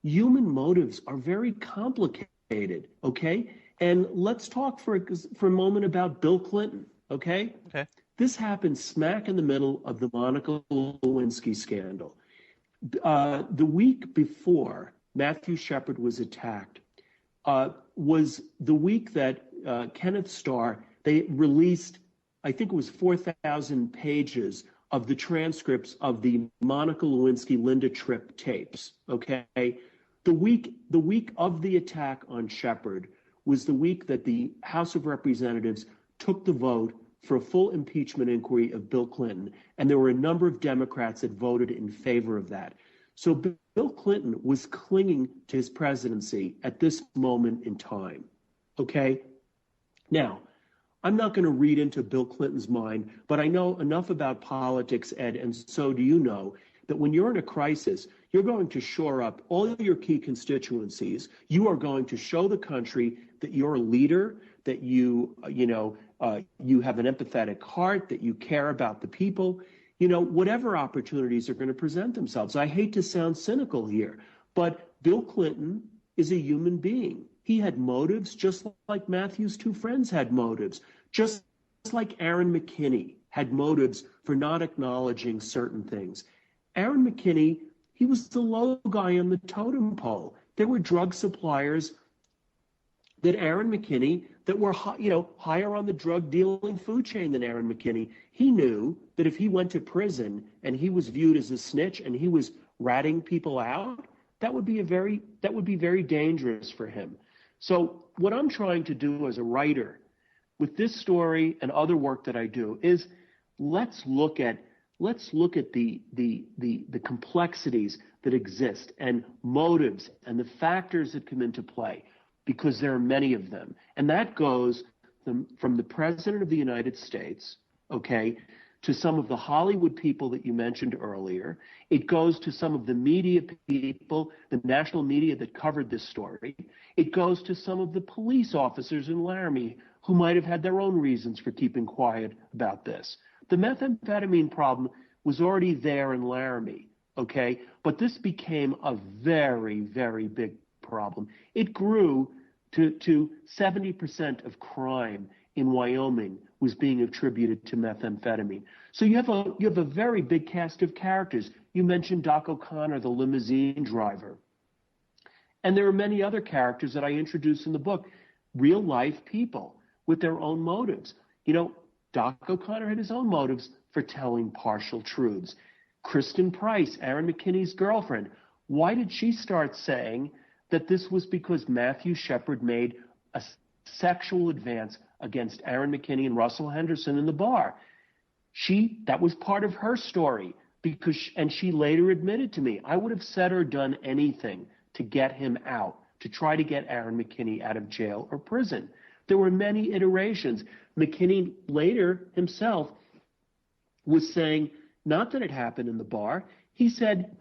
human motives are very complicated, okay? And let's talk for a moment about Bill Clinton, okay? Okay. This happened smack in the middle of the Monica Lewinsky scandal. The week before Matthew Shepard was attacked was the week that Kenneth Starr, they released, I think it was 4,000 pages of the transcripts of the Monica Lewinsky Linda Tripp tapes, okay? The week of the attack on Shepard was the week that the House of Representatives took the vote for a full impeachment inquiry of Bill Clinton, and there were a number of Democrats that voted in favor of that. So Bill Clinton was clinging to his presidency at this moment in time, okay? Now, I'm not going to read into Bill Clinton's mind, but I know enough about politics, Ed, and so do you know, that when you're in a crisis, you're going to shore up all of your key constituencies. You are going to show the country that you're a leader, that you have an empathetic heart, that you care about the people, whatever opportunities are going to present themselves. I hate to sound cynical here, but Bill Clinton is a human being. He had motives just like Matthew's two friends had motives, just like Aaron McKinney had motives for not acknowledging certain things. Aaron McKinney, he was the low guy on the totem pole. There were drug suppliers that Aaron McKinney that were higher on the drug dealing food chain than Aaron McKinney. He knew that if he went to prison and he was viewed as a snitch and he was ratting people out, that would be very dangerous for him. So what I'm trying to do as a writer with this story and other work that I do is let's look at the complexities that exist and motives and the factors that come into play, because there are many of them. And that goes from the President of the United States, okay, to some of the Hollywood people that you mentioned earlier. It goes to some of the media people, the national media that covered this story. It goes to some of the police officers in Laramie who might have had their own reasons for keeping quiet about this. The methamphetamine problem was already there in Laramie, okay? But this became a very, very big problem. It grew to 70% of crime in Wyoming was being attributed to methamphetamine. So you have a very big cast of characters. You mentioned Doc O'Connor, the limousine driver. And there are many other characters that I introduce in the book, real life people with their own motives. Doc O'Connor had his own motives for telling partial truths. Kristen Price, Aaron McKinney's girlfriend, why did she start saying that this was because Matthew Shepard made a sexual advance against Aaron McKinney and Russell Henderson in the bar? That was part of her story, and she later admitted to me, I would have said or done anything to get him out, to try to get Aaron McKinney out of jail or prison. There were many iterations. McKinney later himself was saying, not that it happened in the bar. He said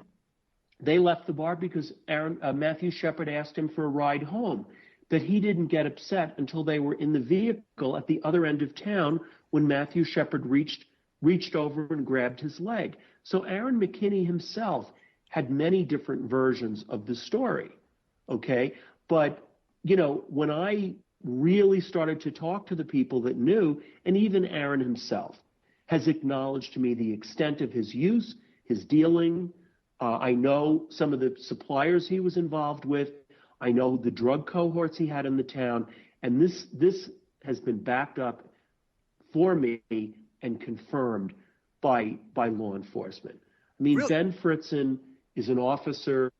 they left the bar because Matthew Shepard asked him for a ride home, that he didn't get upset until they were in the vehicle at the other end of town when Matthew Shepard reached over and grabbed his leg. So Aaron McKinney himself had many different versions of the story, okay? But, when I really started to talk to the people that knew, and even Aaron himself has acknowledged to me the extent of his use, his dealing. I know some of the suppliers he was involved with. I know the drug cohorts he had in the town. And this has been backed up for me and confirmed by law enforcement. I mean, really? Ben Fritzen is an officer.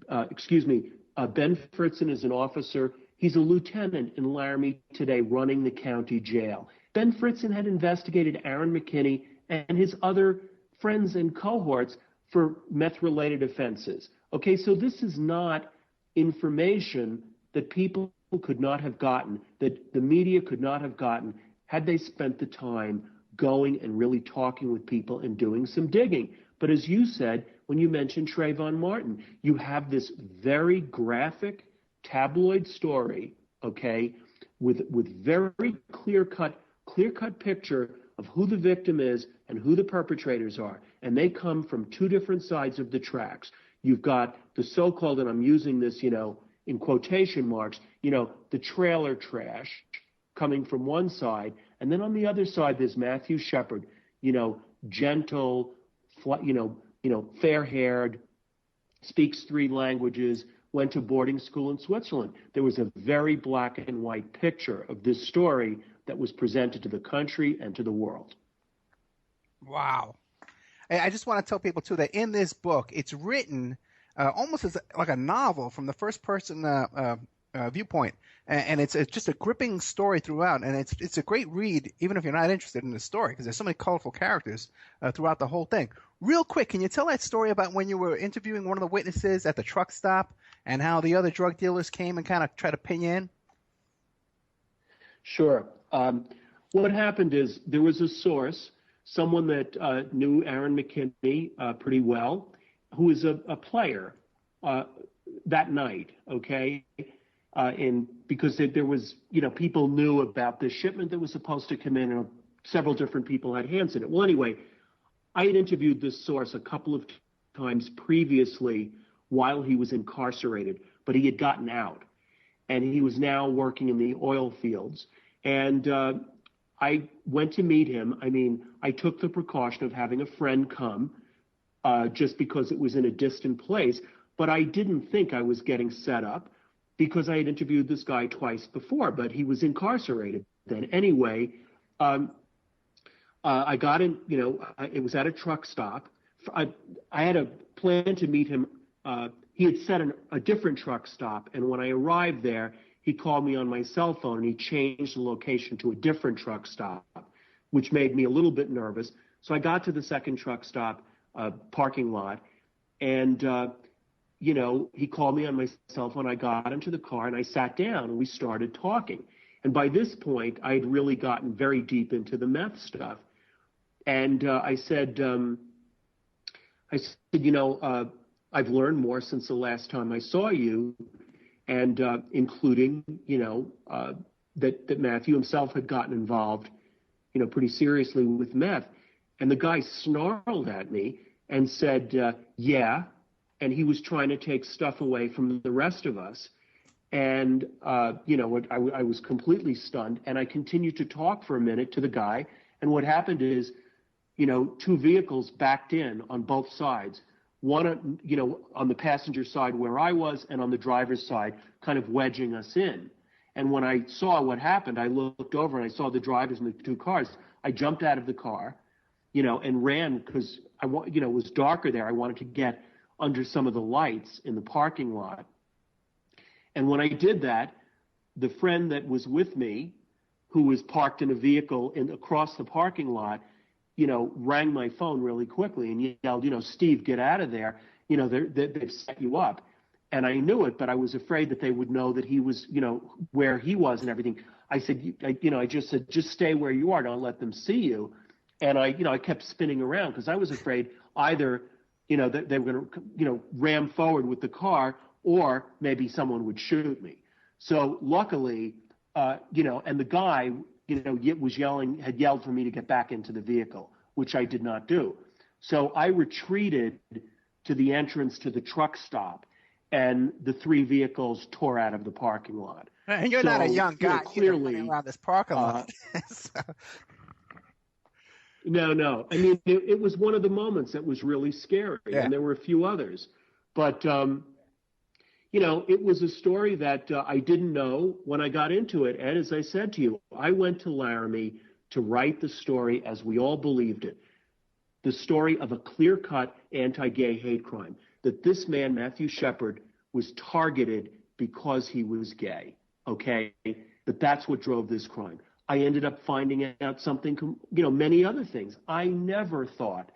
Ben Fritzen is an officer. He's a lieutenant in Laramie today running the county jail. Ben Fritzen had investigated Aaron McKinney and his other friends and cohorts for meth-related offenses. Okay, so this is not information that people could not have gotten, that the media could not have gotten had they spent the time going and really talking with people and doing some digging. But as you said, when you mentioned Trayvon Martin, you have this very graphic tabloid story, okay, with very clear-cut picture of who the victim is and who the perpetrators are. And they come from two different sides of the tracks. You've got the so-called, and I'm using this, in quotation marks, the trailer trash coming from one side, and then on the other side there's Matthew Shepard, gentle, fair-haired, speaks 3 languages, went to boarding school in Switzerland. There was a very black and white picture of this story that was presented to the country and to the world. Wow. I just want to tell people, too, that in this book, it's written almost as like a novel from the first person viewpoint. And it's just a gripping story throughout. And it's a great read, even if you're not interested in the story, because there's so many colorful characters throughout the whole thing. Real quick, can you tell that story about when you were interviewing one of the witnesses at the truck stop and how the other drug dealers came and kind of tried to pin you in? Sure. What happened is there was a source, someone that knew Aaron McKinney pretty well, who was a player that night, okay? Because there was, people knew about this shipment that was supposed to come in, and several different people had hands in it. Well, anyway, I had interviewed this source a couple of times previously while he was incarcerated, but he had gotten out, and he was now working in the oil fields. And I went to meet him. I mean, I took the precaution of having a friend come just because it was in a distant place, but I didn't think I was getting set up because I had interviewed this guy twice before, but he was incarcerated then. Anyway, I got in, it was at a truck stop. I had a plan to meet him. He had set a different truck stop, and when I arrived there, he called me on my cell phone, and he changed the location to a different truck stop, which made me a little bit nervous. So I got to the second truck stop parking lot, and, he called me on my cell phone. I got into the car, and I sat down, and we started talking. And by this point, I had really gotten very deep into the meth stuff. And I said, I've learned more since the last time I saw you, and including, that Matthew himself had gotten involved, pretty seriously with meth. And the guy snarled at me and said, yeah, and he was trying to take stuff away from the rest of us. And, I was completely stunned, and I continued to talk for a minute to the guy. And what happened is, 2 vehicles backed in on both sides. One, on the passenger side where I was, and on the driver's side, kind of wedging us in. And when I saw what happened, I looked over and I saw the drivers in the 2 cars. I jumped out of the car, and ran because it was darker there. I wanted to get under some of the lights in the parking lot. And when I did that, the friend that was with me, who was parked in a vehicle across the parking lot, rang my phone really quickly and yelled, Steve, get out of there. They've set you up. And I knew it, but I was afraid that they would know that he was, where he was and everything. I said, I just said, just stay where you are. Don't let them see you. And I kept spinning around because I was afraid either, that they were going to, ram forward with the car, or maybe someone would shoot me. So luckily, and the guy, had yelled for me to get back into the vehicle, which I did not do. So I retreated to the entrance to the truck stop, and the 3 vehicles tore out of the parking lot. And you're not a young guy, clearly running around this parking lot. So. No. I mean, it was one of the moments that was really scary, and there were a few others. But, it was a story that I didn't know when I got into it. And as I said to you, I went to Laramie to write the story as we all believed it. The story of a clear-cut anti-gay hate crime, that this man, Matthew Shepard, was targeted because he was gay, okay? That's what drove this crime. I ended up finding out something, many other things. I never thought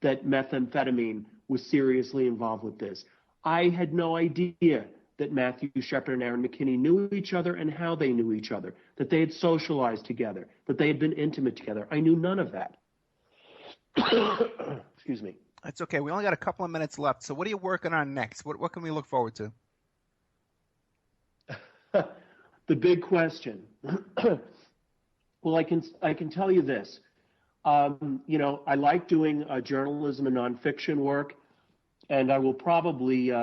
that methamphetamine was seriously involved with this. I had no idea that Matthew Shepard and Aaron McKinney knew each other and how they knew each other, that they had socialized together, that they had been intimate together. I knew none of that. Excuse me. That's okay. We only got a couple of minutes left. So what are you working on next? What can we look forward to? The big question. Well, I can tell you this. I like doing journalism and nonfiction work. and I will probably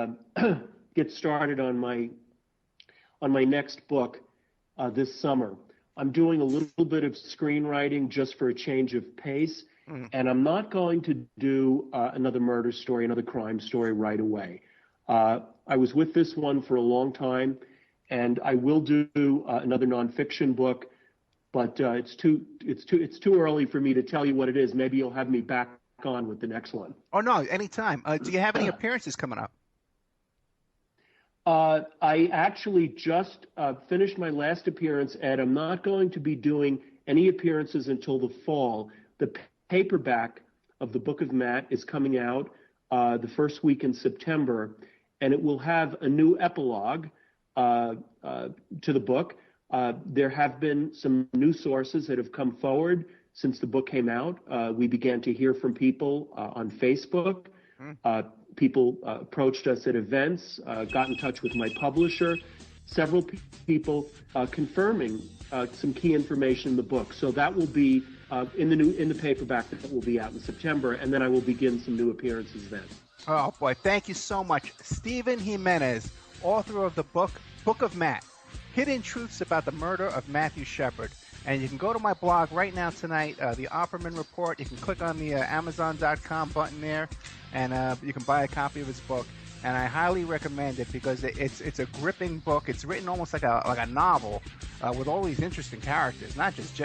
get started on my next book this summer. I'm doing a little bit of screenwriting just for a change of pace, and I'm not going to do another murder story, another crime story right away. I was with this one for a long time, and I will do another nonfiction book, but it's too early for me to tell you what it is. Maybe you'll have me back on with the next one. Oh no, anytime. Do you have any appearances coming up? I actually just finished my last appearance, and I'm not going to be doing any appearances until the fall. The paperback of the Book of Matt is coming out the first week in September, and it will have a new epilogue to the book. There have been some new sources that have come forward since the book came out. We began to hear from people on Facebook. People approached us at events, got in touch with my publisher, several people confirming some key information in the book. So that will be in the paperback that will be out in September, and then I will begin some new appearances then. Oh boy, thank you so much. Stephen Jimenez, author of the Book of Matt, Hidden Truths About the Murder of Matthew Shepard. And you can go to my blog right now tonight, the Opperman Report. You can click on the Amazon.com button there, and you can buy a copy of his book. And I highly recommend it because it's a gripping book. It's written almost like a novel with all these interesting characters, not just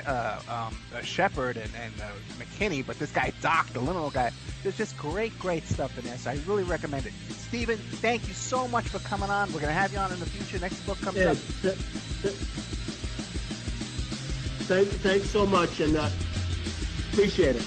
Shepard and McKinney, but this guy Doc, the limo guy. There's just great stuff in there. So I really recommend it. Stephen, thank you so much for coming on. We're going to have you on in the future. Next book comes up. Thanks so much, and appreciate it.